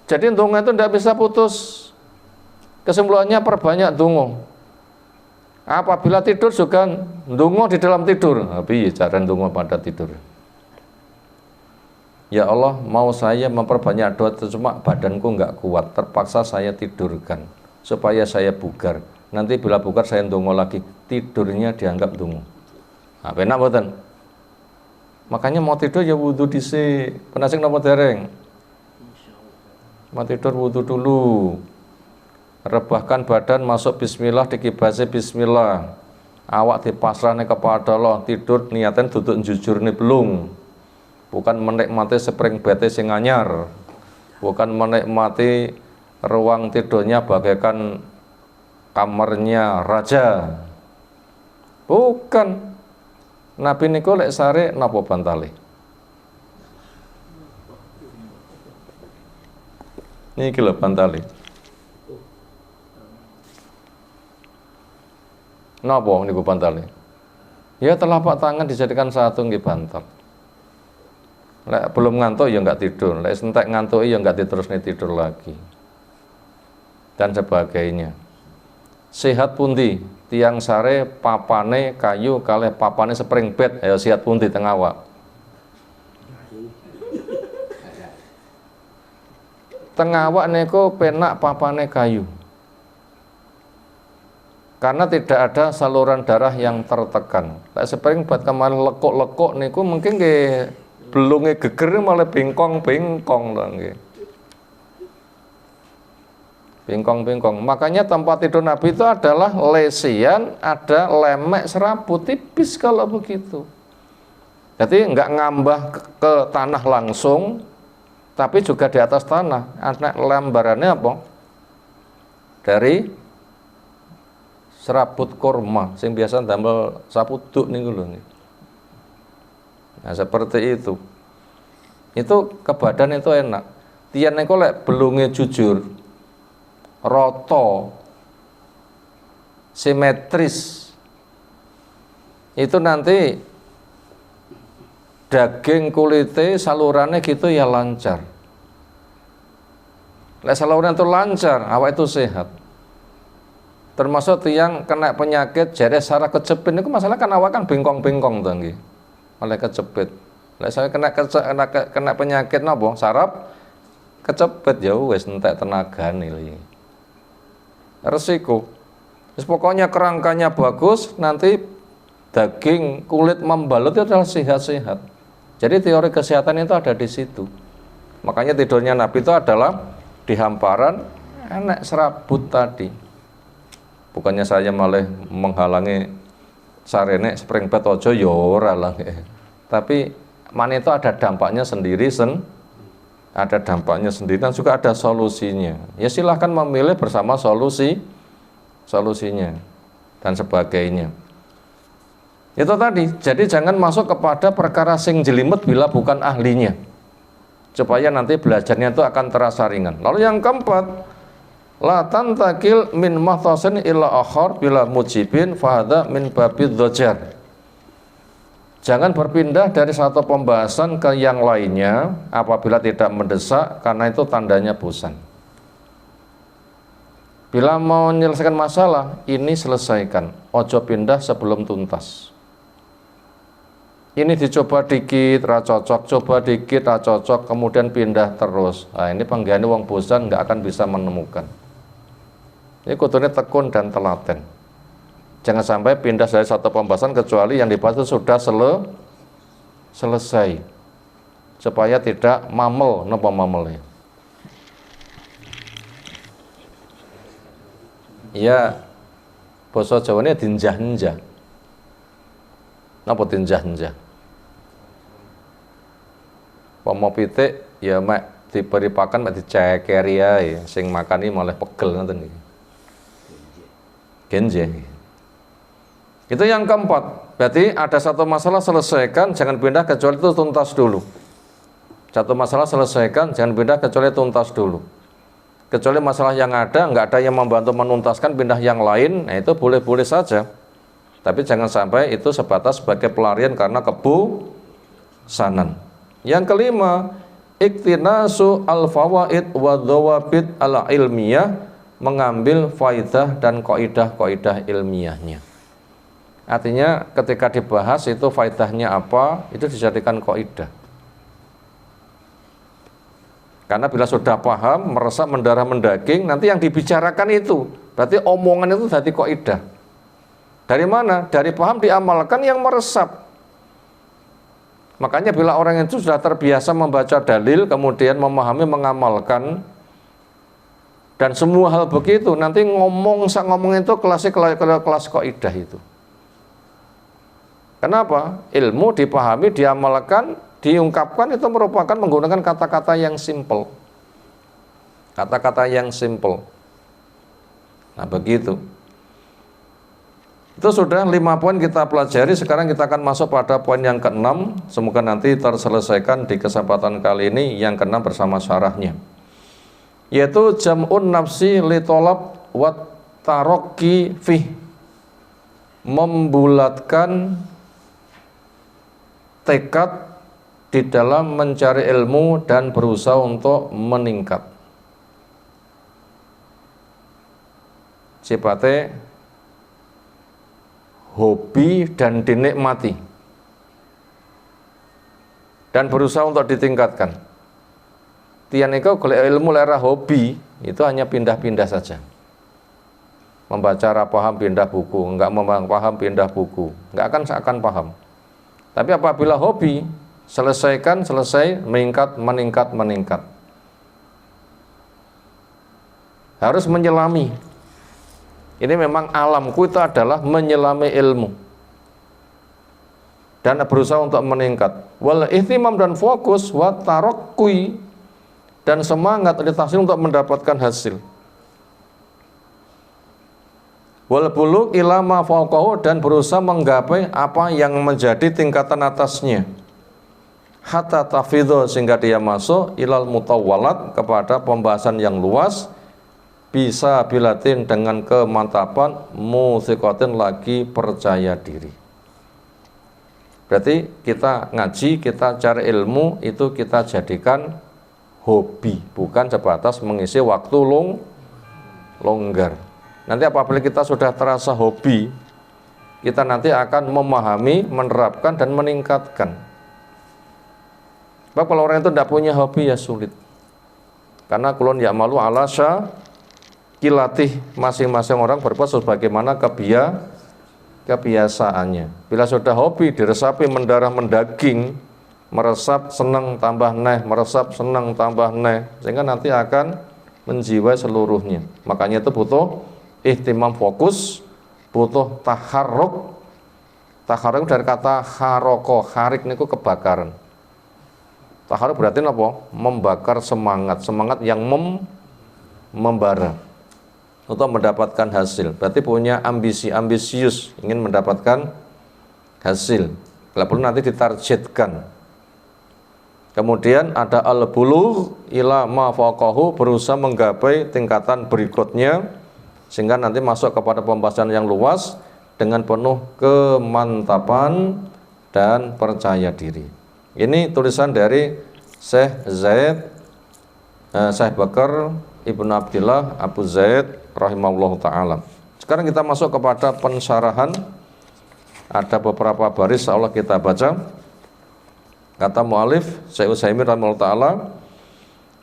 Jadi donga itu tidak bisa putus. Kesimpulannya perbanyak donga. Apabila tidur juga ndonga di dalam tidur. Piye cara ndonga pada tidur? Ya Allah, mau saya memperbanyak doa, cuma badanku enggak kuat, terpaksa saya tidurkan supaya saya bugar. Nanti bila bugar saya ndonga lagi, tidurnya dianggap ndonga. Nah, penak mboten? Makanya mau tidur ya wudu dhisik. Penasing napa dereng? Mau tidur wudu dulu. Rebahkan badan, masuk bismillah, dikibasi bismillah. Awak dipasrahne kepada Allah, tidur niatan duduk jujur nih belum. Bukan menikmati spring bed sing anyar. Bukan menikmati ruang tidurnya bagaikan kamarnya raja. Bukan. Nabi niku lek sare napa bantale? Niki lho bantale. Napa niku bantale? Ya telapak tangan dijadikan satu nggih bantal. Lek belum ngantuk ya enggak tidur, lek entek ngantuk ya enggak diterusne tidur lagi. Dan sebagainya. Sehat pundi? Tiang sare papane kayu kalih papane spring bed, ayo sehat pundi teng awak? Teng awak niku penak papane kayu. Karena tidak ada saluran darah yang tertekan. Lek spring bed kemarin lekuk-lekuk niku mungkin nggih belunge geger malah bengkong-bengkong to nggih. Bengkong-bengkong. Makanya tempat tidur Nabi itu adalah lesian, ada lemek serabut tipis kalau begitu. Jadi enggak ngambah ke tanah langsung, tapi juga di atas tanah. Ada lembarannya apa? Dari serabut kurma sing biasa damel sapuduk niku lho. Nah, seperti itu. Itu ke badan itu enak. Tiyan niku lek belunge jujur, rata, simetris. Itu nanti daging kulite salurannya gitu ya lancar. Lek saluran itu lancar, awak itu sehat. Termasuk tiang kena penyakit jare saraf kecepit niku masalah kan awak kan bengkong-bengkong to nggih. Oleh kecepit. Lek saya kena penyakit napa? Saraf kecepit ya wis entek tenagane lho. Resiko. Wis pokoknya kerangkanya bagus, nanti daging, kulit membalut itu adalah sehat-sehat. Jadi teori kesehatan itu ada di situ. Makanya tidurnya Nabi itu adalah di hamparan enak serabut tadi. Bukannya saya malah menghalangi sarene spring bed ojo ya ora lah. Tapi mana itu ada dampaknya sendiri ada dampaknya sendiri dan juga ada solusinya. Ya silahkan memilih bersama solusinya dan sebagainya. Itu tadi. Jadi jangan masuk kepada perkara sing jelimet bila bukan ahlinya. Supaya nanti belajarnya itu akan terasa ringan. Lalu yang keempat, la tantakil min mahtasin ila akhar bila mujibin fahadha min babid dhajar. Jangan berpindah dari satu pembahasan ke yang lainnya apabila tidak mendesak, karena itu tandanya bosan. Bila mau menyelesaikan masalah, ini selesaikan. Ojo pindah sebelum tuntas. Ini dicoba dikit, ra cocok, coba dikit, ra cocok, kemudian pindah terus. Nah, ini pengganti wong bosan nggak akan bisa menemukan. Ini kudunya tekun dan telaten. Jangan sampai pindah dari satu pembahasan kecuali yang dibahas itu sudah selesai. Supaya tidak mamel, napa mamel ya. Ya, basa Jawane dinjah-njah. Napa dinjah-njah? Pomo pitik ya mek diberi pakan mek dicekeri ae, sing makani malah pegel ngoten iki. Genje. Itu yang keempat. Berarti ada satu masalah selesaikan, jangan pindah kecuali itu tuntas dulu. Satu masalah selesaikan, jangan pindah kecuali tuntas dulu. Kecuali masalah yang ada, nggak ada yang membantu menuntaskan, pindah yang lain, nah itu boleh-boleh saja. Tapi jangan sampai itu sebatas sebagai pelarian karena kebosanan. Yang kelima, iktinasu al-fawaid wa dhawabit al-ilmiyah, mengambil faidah dan kaidah-kaidah ilmiahnya. Artinya ketika dibahas itu faidahnya apa, itu dijadikan kaidah. Karena bila sudah paham, meresap mendarah mendaging, nanti yang dibicarakan itu, berarti omongan itu jadi kaidah. Dari mana? Dari paham diamalkan yang meresap. Makanya bila orang itu sudah terbiasa membaca dalil, kemudian memahami, mengamalkan, dan semua hal begitu, nanti ngomong itu kelas kaidah itu. Kenapa? Ilmu dipahami, diamalkan, diungkapkan itu merupakan menggunakan kata-kata yang simple. Kata-kata yang simple. Nah begitu. Itu sudah 5 poin kita pelajari. Sekarang kita akan masuk pada poin yang ke-6. Semoga nanti terselesaikan di kesempatan kali ini. Yang ke-6 bersama syarahnya, yaitu jam'un nafsi li tolab wa taraqi fih, membulatkan tekad di dalam mencari ilmu dan berusaha untuk meningkat. Sifatnya hobi dan dinikmati dan berusaha untuk ditingkatkan. Tian niku golek ilmu lera hobi itu hanya pindah-pindah saja. Membaca ra paham pindah buku, enggak paham pindah buku, enggak akan paham. Tapi apabila hobi, selesai, meningkat. Harus menyelami. Ini memang alamku itu adalah menyelami ilmu dan berusaha untuk meningkat. Wal ihtimam, dan fokus, wa tarakki, dan semangat litahsil, untuk mendapatkan hasil. Wal buluk ila ma fawqahu, dan berusaha menggapai apa yang menjadi tingkatan atasnya. Hatta tafidhu, sehingga dia masuk ilal mutawwalat, kepada pembahasan yang luas, bisa bilatin, dengan kemantapan, musiqatin, lagi percaya diri. Berarti kita ngaji, kita cari ilmu, itu kita jadikan hobi, bukan sebatas mengisi waktu longgar. Nanti apabila kita sudah terasa hobi, kita nanti akan memahami, menerapkan dan meningkatkan. Sebab kalau orang itu tidak punya hobi ya sulit. Karena kulun ya'malu ala kilatih, masing-masing orang berbuat sebagaimana kebiasaannya. Bila sudah hobi diresapi mendarah mendaging, meresap senang tambah neh, meresap senang tambah neh, sehingga nanti akan menjiwai seluruhnya. Makanya itu butuh ihtimam, fokus, butuh taharruk. Taharruk dari kata haroko, harik niku kebakaran. Taharruk berarti apa? Membakar semangat, semangat yang membara untuk mendapatkan hasil. Berarti punya ambisi, ambisius, ingin mendapatkan hasil. Kalau perlu nanti ditargetkan. Kemudian ada al-bulugh ila ma faqahu, berusaha menggapai tingkatan berikutnya, sehingga nanti masuk kepada pembahasan yang luas dengan penuh kemantapan dan percaya diri. Ini tulisan dari Syekh Bakar Ibnu Abdillah Abu Zaid rahimahullah ta'ala. Sekarang kita masuk kepada pensyarahan. Ada beberapa baris Allah kita baca. Kata mu'alif Syekh Utsaimin rahimahullah ta'ala,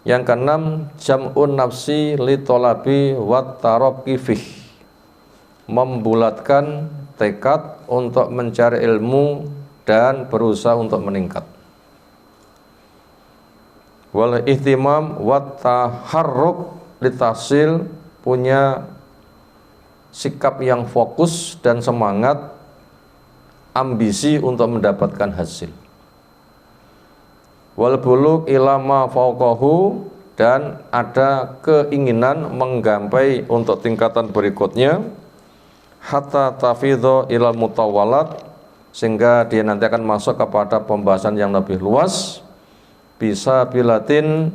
yang keenam, jam'un nafsi li tolabi wat taraqi fih, membulatkan tekad untuk mencari ilmu dan berusaha untuk meningkat. Wal ihtimam wat taharruk li tahsil, punya sikap yang fokus dan semangat, ambisi untuk mendapatkan hasil. Wal bulugh ila ma fawqahu, dan ada keinginan menggapai untuk tingkatan berikutnya, hatta tafidho ilal mutawalat, sehingga dia nanti akan masuk kepada pembahasan yang lebih luas, bisa bilatin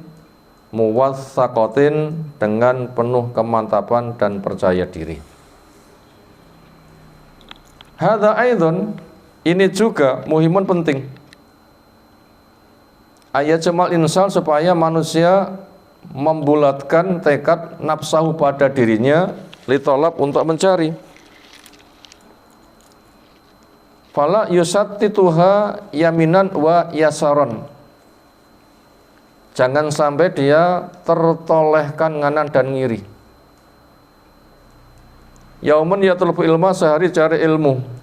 muwatsaqatin, dengan penuh kemantapan dan percaya diri. Hadza aidon, ini juga muhimun, penting. Ayat jamal insan, supaya manusia membulatkan tekad nafsahu pada dirinya, litolab, untuk mencari. Fala yusattituha yaminan wa yasaron, jangan sampai dia tertolehkan nganan dan ngiri. Yaumun yatlubu ilma, sehari cari ilmu.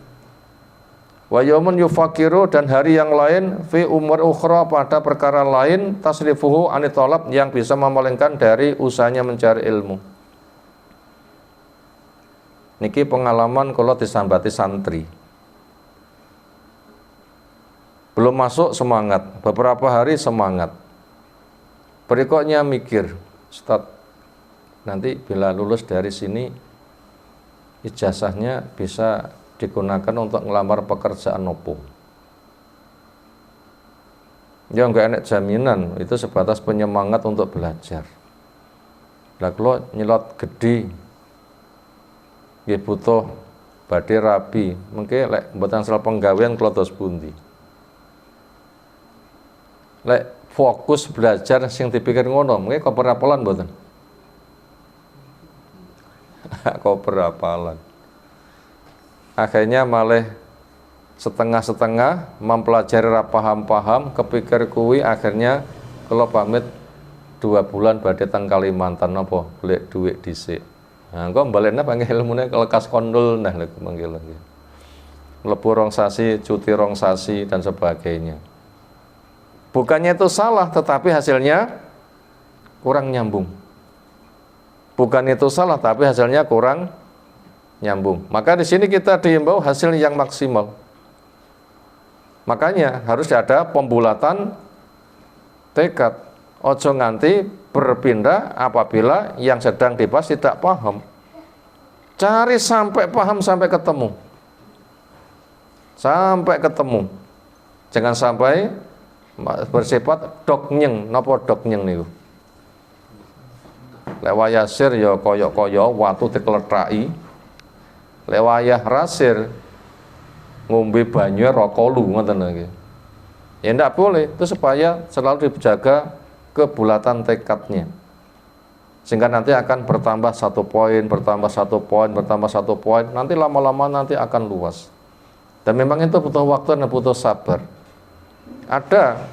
Wa yaumun yufakiru, dan hari yang lain, fi umur ukhra, pada perkara lain, tasrifuhu anitolab, yang bisa memalingkan dari usahanya mencari ilmu. Niki pengalaman kalau disambati santri. Belum masuk semangat, beberapa hari semangat. Berikutnya mikir, Ustaz, nanti bila lulus dari sini ijazahnya bisa digunakan untuk ngelamar pekerjaan nopo. Ya enggak enak jaminan, itu sebatas penyemangat untuk belajar. Lah kalau nyelot gede, nggih butuh badhe rapi, mengke lek mboten asal penggawean klodos pundi. Lek fokus belajar sing dipikir ngono, mungkin kok perapalan mboten? Kok perapalan. Akhirnya malah setengah-setengah, mempelajari paham-paham, kepikir kuwi, akhirnya kalau pamit 2 bulan badhe teng Kalimantan apa golek dhuwit dhisik. Nah, kok balekna panggil ilmune lekas kondul nah lek manggil lagi. Mlebu rong sasi, cuti rong sasi dan sebagainya. Bukannya itu salah, tetapi hasilnya kurang nyambung. Bukan itu salah, tapi hasilnya kurang nyambung. Maka di sini kita diimbau hasil yang maksimal. Makanya harus ada pembulatan tekad. Ojo nganti berpindah apabila yang sedang dibahas tidak paham. Cari sampai paham, sampai ketemu. Sampai ketemu. Jangan sampai bersifat doknyeng. Napa doknyeng niku? Lewayasir ya koyok-koyok watu dikletaki. Lewayah rasir ngombe banyu rokolu ngoten nggih. Ya ndak boleh, itu supaya selalu dijaga kebulatan tekadnya. Sehingga nanti akan bertambah 1 poin, bertambah 1 poin, bertambah 1 poin, nanti lama-lama nanti akan luas. Dan memang itu butuh waktu dan butuh sabar. Ada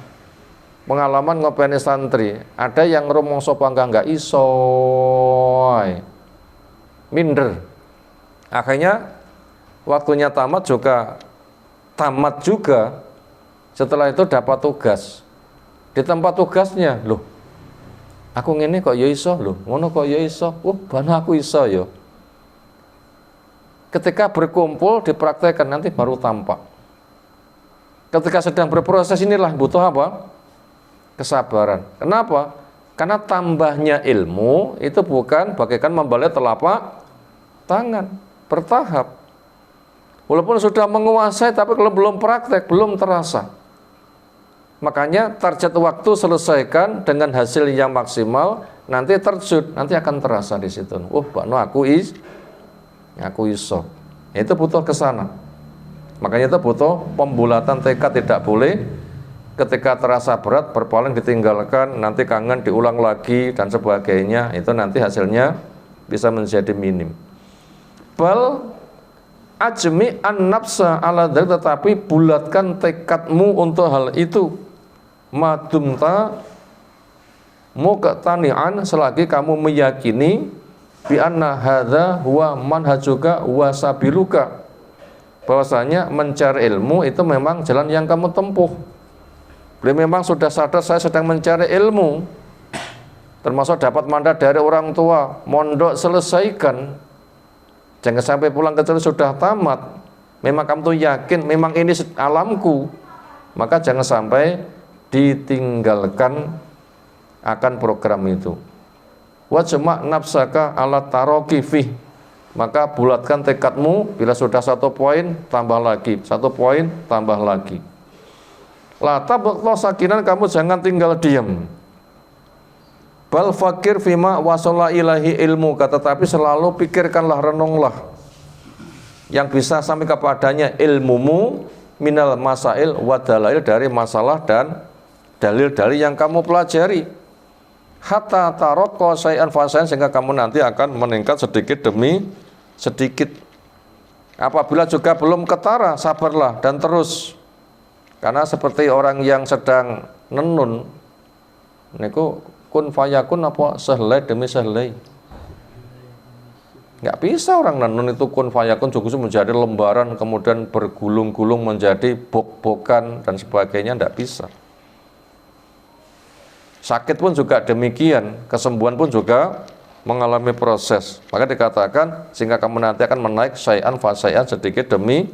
pengalaman ngopeni santri, ada yang rumangsa pangkah nggak iso, minder. Akhirnya waktunya tamat juga. Setelah itu dapat tugas. Di tempat tugasnya, loh, aku ngene kok ya iso, loh, ngono kok ya iso. Bana aku iso ya. Ketika berkumpul dipraktekkan nanti baru tampak. Ketika sedang berproses inilah butuh apa? Kesabaran. Kenapa? Karena tambahnya ilmu itu bukan bagaikan membalet telapak tangan, bertahap. Walaupun sudah menguasai tapi kalau belum praktek, belum terasa. Makanya target waktu selesaikan dengan hasil yang maksimal, nanti terjun, nanti akan terasa di situ. Aku iso. Itu butuh kesana. Makanya itu butuh pembulatan tekad, tidak boleh ketika terasa berat berpaling ditinggalkan, nanti kangen diulang lagi dan sebagainya. Itu nanti hasilnya bisa menjadi minim. Bal ajmi an-nafsa ala dzalik, tetapi bulatkan tekadmu untuk hal itu. Madumta muqtani'an, selagi kamu meyakini bi anna hadza huwa manhajuka wa sabiluka, bahwasanya mencari ilmu itu memang jalan yang kamu tempuh. Beliau memang sudah sadar saya sedang mencari ilmu, termasuk dapat mandat dari orang tua, mondok selesaikan. Jangan sampai pulang ke sana sudah tamat. Memang kamu tuh yakin memang ini alamku, maka jangan sampai ditinggalkan akan program itu. Wa jama' nafsaka ala taroki fih, maka bulatkan tekadmu. Bila sudah 1 poin tambah lagi, 1 poin tambah lagi. La tabqa sakinan, kamu jangan tinggal diam. Bal fakir fima wasalla ilahi ilmu, tetapi selalu pikirkanlah, renunglah yang bisa sampai kepadanya ilmumu minal masail wa dalail, dari masalah dan dalil-dalil yang kamu pelajari. Hatta taraqqa syai'an fasyai'an, sehingga kamu nanti akan meningkat sedikit demi sedikit. Apabila juga belum ketara, sabarlah dan terus. Karena seperti orang yang sedang nenun, niku kun fayakun apa sehelai demi sehelai. Nggak bisa orang nenun itu kun fayakun juga menjadi lembaran, kemudian bergulung-gulung menjadi bok-bokan dan sebagainya, nggak bisa. Sakit pun juga demikian, kesembuhan pun juga mengalami proses. Maka dikatakan sehingga kamu nanti akan menaik syai'an fasyai'an, sedikit demi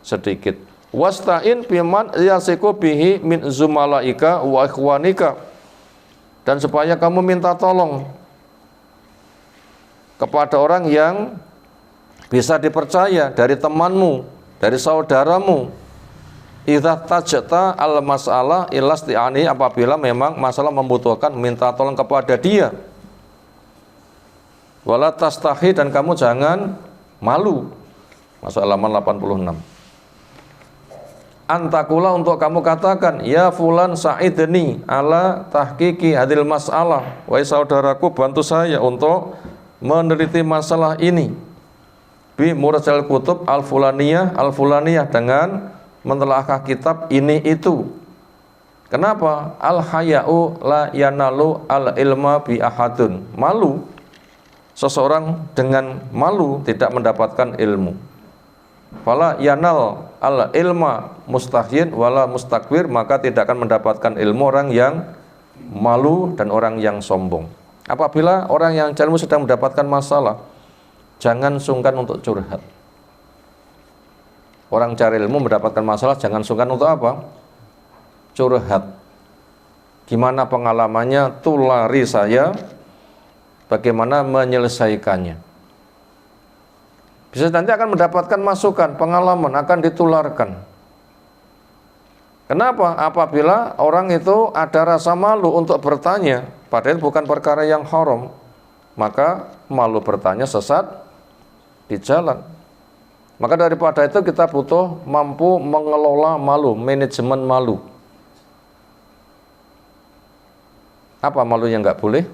sedikit. Wasta'in biman yasiku bihi min zumalaika wa ikhwanika, dan supaya kamu minta tolong kepada orang yang bisa dipercaya dari temanmu, dari saudaramu. Idza tajta al masalah ilasti'ani, apabila memang masalah membutuhkan minta tolong kepada dia. Wala tastahi, dan kamu jangan malu. Masuk halaman 86. Antakula, untuk kamu katakan, ya fulan sa'idni ala tahqiqi hadil masalah, wahai saudaraku bantu saya untuk meneliti masalah ini. Bi murajal kutub al fulaniyah, dengan menelaah kitab ini itu. Kenapa? Al haya'u la yanalu al ilma bi ahadun. Malu, seseorang dengan malu tidak mendapatkan ilmu. Fala yanal al ilma mustahyin wala mustakbir, maka tidak akan mendapatkan ilmu orang yang malu dan orang yang sombong. Apabila orang yang cari ilmu sedang mendapatkan masalah, jangan sungkan untuk curhat. Orang cari ilmu mendapatkan masalah, jangan sungkan untuk apa? Curhat. Gimana pengalamannya? Tulari saya, bagaimana menyelesaikannya. Bisa nanti akan mendapatkan masukan, pengalaman akan ditularkan. Kenapa? Apabila orang itu ada rasa malu untuk bertanya, padahal bukan perkara yang haram, maka malu bertanya sesat di jalan. Maka daripada itu kita butuh mampu mengelola malu, manajemen malu. Apa malu yang nggak boleh?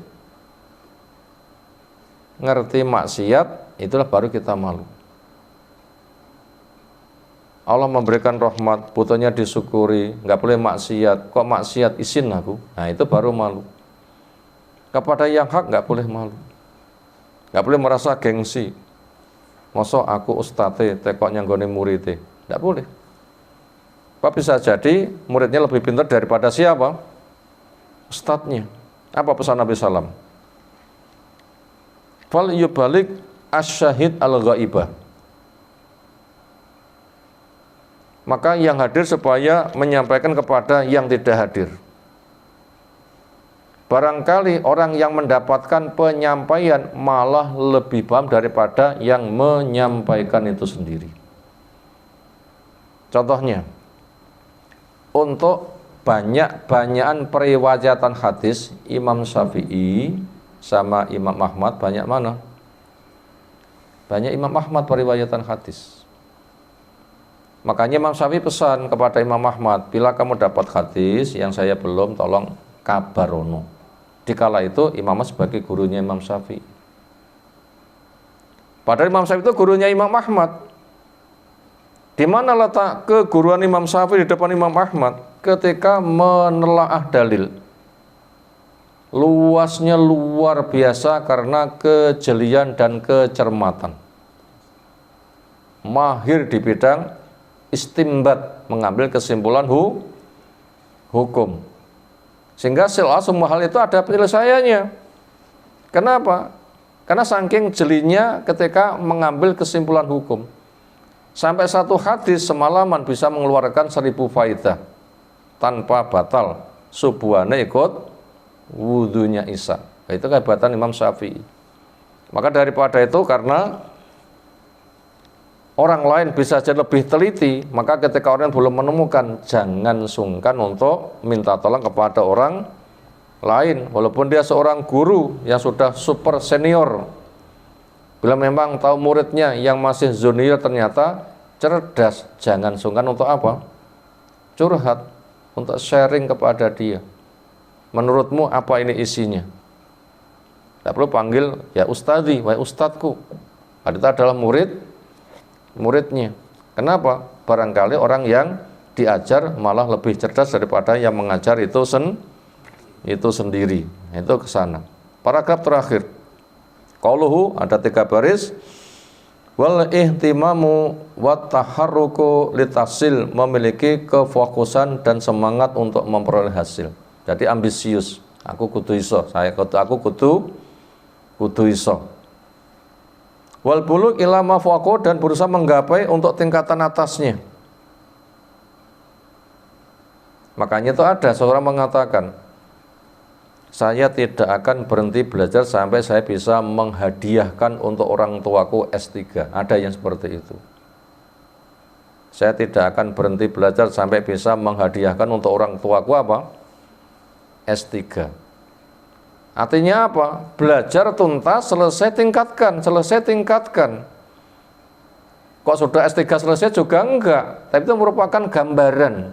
ngerti maksiat, itulah baru kita malu. Allah memberikan rahmat, butuhnya disyukuri, nggak boleh maksiat. Kok maksiat, izin aku? Nah itu baru malu. Kepada yang hak nggak boleh malu, nggak boleh merasa gengsi. Masa aku ustate, tekoknya nggone muridnya, nggak boleh. Apa bisa jadi muridnya lebih pintar daripada siapa? Ustadznya. Apa pesan Nabi Sallam? Fal yubalik asyahid al-ghaibah. Maka yang hadir supaya menyampaikan kepada yang tidak hadir. Barangkali orang yang mendapatkan penyampaian malah lebih paham daripada yang menyampaikan itu sendiri. Contohnya, untuk banyakan periwayatan hadis, Imam Syafi'i sama Imam Ahmad banyak mana? Banyak Imam Ahmad periwayatan hadis. Makanya Imam Syafi'i pesan kepada Imam Ahmad, bila kamu dapat hadis yang saya belum, tolong kabarono. Dikala itu Imam Ahmad sebagai gurunya Imam Syafi'i. Padahal Imam Syafi'i itu gurunya Imam Ahmad. Di mana letak keguruan Imam Syafi'i di depan Imam Ahmad? Ketika menelaah dalil. Luasnya luar biasa karena kejelian dan kecermatan. Mahir di bidang istimbat, mengambil kesimpulan hukum. Sehingga semua hal itu ada penyelesaiannya. Kenapa? Karena saking jelinya ketika mengambil kesimpulan hukum. Sampai satu hadis semalaman bisa mengeluarkan 1000 faidah tanpa batal. Subuhane ikut wudunya Isa. Itu kehebatan Imam Syafi'i. Maka daripada itu, karena orang lain bisa jadi lebih teliti, maka ketika orang belum menemukan, jangan sungkan untuk minta tolong kepada orang lain, walaupun dia seorang guru yang sudah super senior. Bila memang tahu muridnya yang masih junior ternyata cerdas, jangan sungkan untuk apa? Curhat, untuk sharing kepada dia. Menurutmu apa ini isinya? Tidak perlu panggil ya ustadzi, wahai ustadku. Kita adalah muridnya. Kenapa? Barangkali orang yang diajar malah lebih cerdas daripada yang mengajar itu sendiri. Itu ke sana. Paragraf terakhir. Qauluhu, ada 3 baris. Wal ihtimamu wat taharruku litahsil, memiliki kefokusan dan semangat untuk memperoleh hasil. Jadi ambisius. Aku kudu iso, aku kudu iso. Wal buluk ila ma fawqa, dan berusaha menggapai untuk tingkatan atasnya. Makanya itu ada seorang mengatakan, saya tidak akan berhenti belajar sampai saya bisa menghadiahkan untuk orang tuaku S3. Ada yang seperti itu. Saya tidak akan berhenti belajar sampai bisa menghadiahkan untuk orang tuaku apa? S3. Artinya apa? Belajar tuntas, selesai tingkatkan. Kok sudah S3 selesai juga enggak, tapi itu merupakan gambaran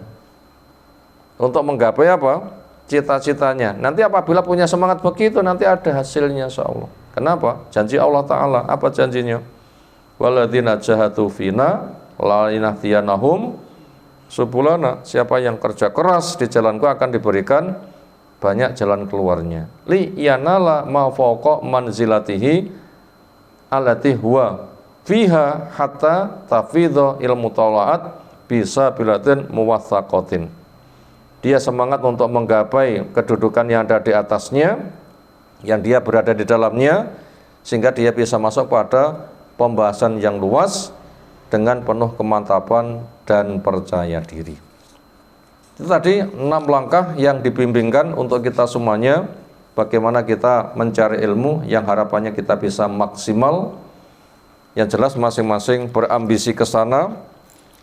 untuk menggapai apa? Cita-citanya. Nanti apabila punya semangat begitu, nanti ada hasilnya insyaallah. Kenapa? Janji Allah Ta'ala. Apa janjinya? Walladzina jahadu fina lanahdhiyanahum subulana. Siapa yang kerja keras di jalanku akan diberikan banyak jalan keluarnya. Li yanala ma fawqa manzilatihi allati huwa fiha hatta tafidha ilmu tala'at bisa bilatin muwaththaqatin. Dia semangat untuk menggapai kedudukan yang ada di atasnya, yang dia berada di dalamnya, sehingga dia bisa masuk pada pembahasan yang luas dengan penuh kemantapan dan percaya diri. Itu tadi 6 langkah yang dibimbingkan untuk kita semuanya, bagaimana kita mencari ilmu yang harapannya kita bisa maksimal. Yang jelas masing-masing berambisi ke sana.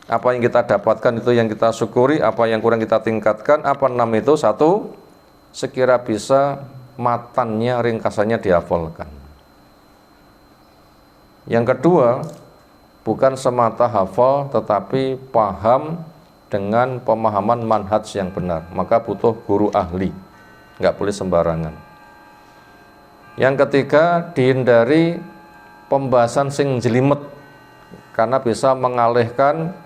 Apa yang kita dapatkan itu yang kita syukuri, apa yang kurang kita tingkatkan. Apa 6 itu? 1, sekira bisa matannya, ringkasannya dihafalkan. Yang kedua, bukan semata hafal tetapi paham dengan pemahaman manhaj yang benar. Maka butuh guru ahli, nggak boleh sembarangan. Yang ketiga, dihindari pembahasan sing jelimet karena bisa mengalihkan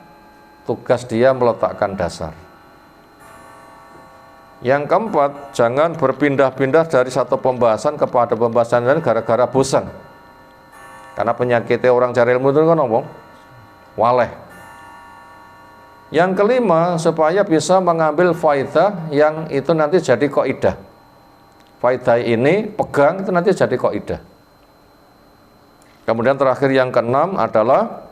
tugas dia meletakkan dasar. Yang keempat, jangan berpindah-pindah dari satu pembahasan kepada pembahasan lain gara-gara bosan. Karena penyakitnya orang cari ilmu itu kan ngomong waleh. Yang kelima, supaya bisa mengambil faidah yang itu nanti jadi kaidah. Faidah ini pegang itu nanti jadi kaidah. Kemudian terakhir yang keenam adalah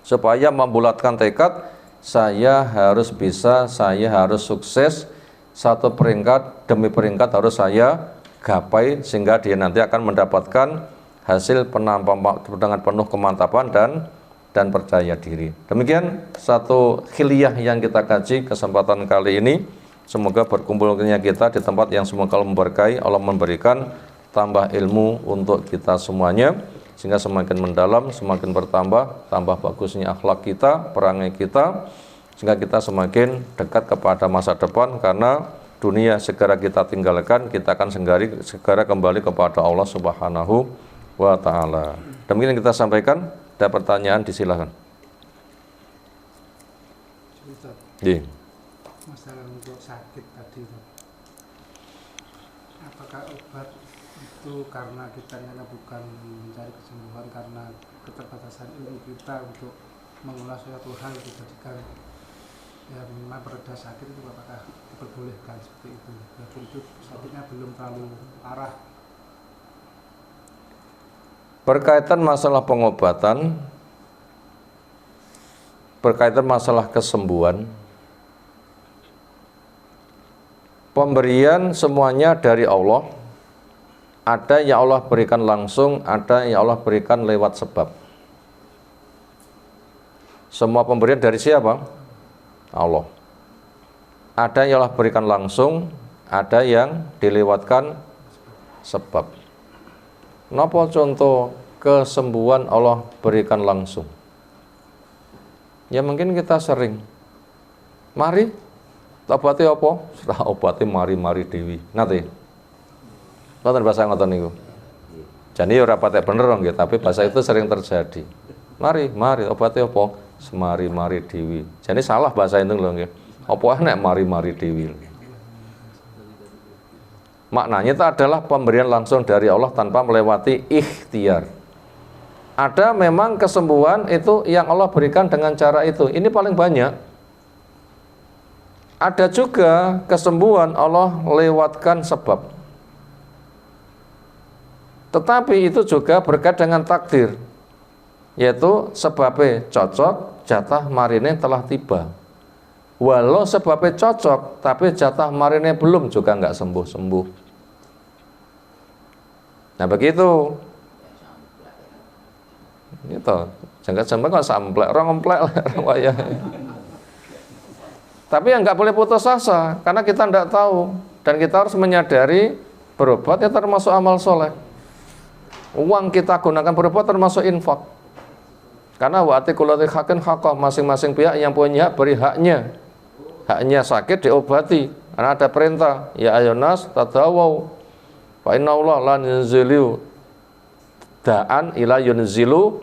supaya membulatkan tekad, saya harus bisa, saya harus sukses, satu peringkat demi peringkat harus saya gapai sehingga dia nanti akan mendapatkan hasil dengan penuh kemantapan dan percaya diri. Demikian satu khiliyah yang kita kaji kesempatan kali ini. Semoga berkumpulnya kita di tempat yang semoga Allah memberkahi, Allah memberikan tambah ilmu untuk kita semuanya sehingga semakin mendalam, semakin bertambah, tambah bagusnya akhlak kita, perangai kita, sehingga kita semakin dekat kepada masa depan karena dunia segera kita tinggalkan, kita akan segera kembali kepada Allah Subhanahu wa ta'ala. Demikian yang kita sampaikan. Ada pertanyaan, disilahkan. Iya. Masalah untuk sakit tadi, apakah obat itu karena kita bukan mencari kesembuhan karena keterbatasan ilmu kita untuk mengolah suatu hal dijadikan ya memang pereda sakit itu, apakah diperbolehkan seperti itu? Walaupun itu sakitnya belum terlalu parah. Berkaitan masalah pengobatan, berkaitan masalah kesembuhan, pemberian semuanya dari Allah. Ada yang Allah berikan langsung, ada yang Allah berikan lewat sebab. Semua pemberian dari siapa? Allah. Ada yang Allah berikan langsung, ada yang dilewatkan sebab. Napa contoh kesembuhan Allah berikan langsung? Ya mungkin kita sering, mari obati apa? Sudah obati mari-mari dewi. Nanti, nonton bahasa ngoten niku. Jadi ora patek bener nggih, tapi bahasa itu sering terjadi. Mari obati apa? Semari-mari dewi. Jadi salah bahasa itu lho nggih. Apa nek mari-mari dewi? Maknanya itu adalah pemberian langsung dari Allah tanpa melewati ikhtiar. Ada memang kesembuhan itu yang Allah berikan dengan cara itu. Ini paling banyak. Ada juga kesembuhan Allah lewatkan sebab. Tetapi itu juga berkait dengan takdir. Yaitu sebabnya cocok, jatah marine telah tiba. Walau sebabnya cocok, tapi jatah marine belum, juga nggak sembuh-sembuh. Nah begitu. Itu, jangan sampai kok samplek, orang ngemplek lah. Tapi yang nggak boleh putus asa, karena kita tidak tahu. Dan kita harus menyadari berobat ya termasuk amal soleh. Uang kita gunakan berobat termasuk infak. Karena wa'ati kulati hakin haqqah, masing-masing pihak yang punya hak beri haknya. Haknya sakit diobati, karena ada perintah ya ayyunas tadawau fa inna Allah la yunzilu da'an ila yunzilu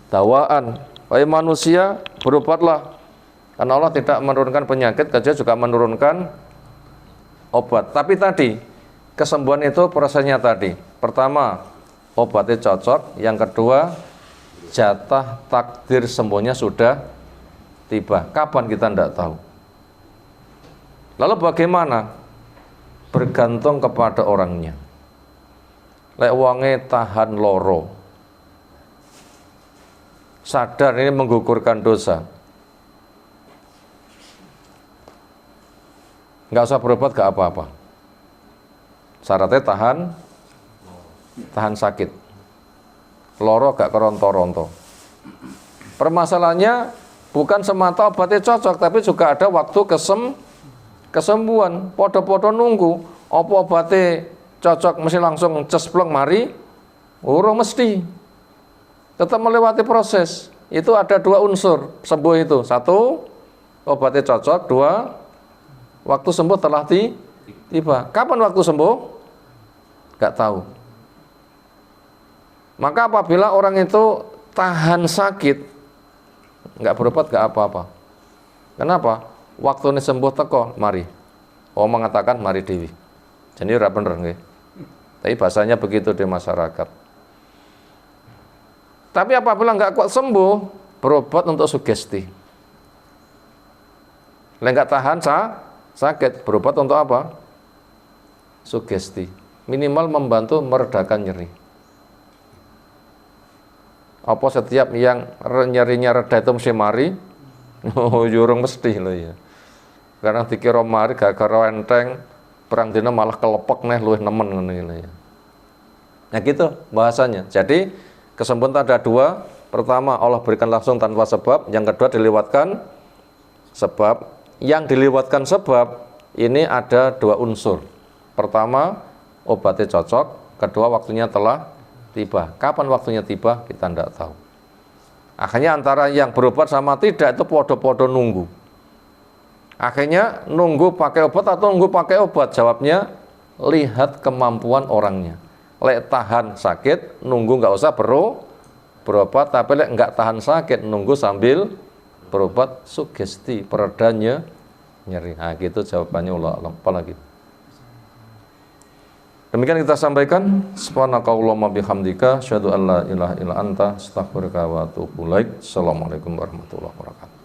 dawaan. Wahai manusia, berobatlah, karena Allah tidak menurunkan penyakit, kecuali juga menurunkan obat. Tapi tadi kesembuhan itu prosesnya tadi, pertama obatnya cocok, yang kedua jatah takdir sembuhnya sudah tiba. Kapan kita tidak tahu. Lalu bagaimana? Bergantung kepada orangnya. Lek wonge tahan loro, sadar ini menggugurkan dosa, nggak usah berobat, gak apa-apa. Syaratnya tahan sakit, loro gak keronto-ronto. Permasalahannya bukan semata obatnya cocok, tapi juga ada waktu kesembuhan. Podo-podo nunggu apa obatnya cocok mesti langsung cespleng mari, urung mesti. Tetap melewati proses. Itu ada dua unsur sembuh itu. Satu, obatnya cocok. Dua, waktu sembuh telah tiba. Kapan waktu sembuh? Gak tahu. Maka apabila orang itu tahan sakit, nggak berobat nggak apa-apa. Kenapa? Waktu ini sembuh teko, mari. Oh mengatakan mari dewi. Jadi ora bener nggih. Tapi bahasanya begitu di masyarakat. Tapi apabila nggak kuat sembuh, berobat untuk sugesti. Nggak tahan sakit, berobat untuk apa? Sugesti. Minimal membantu meredakan nyeri. Apa setiap yang nyerinya reda itu mesti mari? Oh, jurung mesti loh ya. Karena dikira mari gara-gara enteng, perang dina malah kelepek neh luwih nemen ngono ya. Nah gitu bahasanya. Jadi kesembuhan ada dua. Pertama Allah berikan langsung tanpa sebab, yang kedua dilewatkan sebab. Yang dilewatkan sebab ini ada dua unsur. Pertama, obatnya cocok, kedua waktunya telah tiba. Kapan waktunya tiba kita tidak tahu. Akhirnya antara yang berobat sama tidak itu podo-podo nunggu. Akhirnya nunggu pakai obat atau nunggu pakai obat? Jawabnya lihat kemampuan orangnya. Lek tahan sakit nunggu nggak usah berobat, tapi lek nggak tahan sakit nunggu sambil berobat sugesti peredanya nyeri. Nah gitu jawabannya Allah. Apalagi demikian kita sampaikan. Subhanakallahumma bihamdika asyhadu an la ilaha illa anta astaghfiruka wa atubu ilaik. Assalamualaikum warahmatullahi wabarakatuh.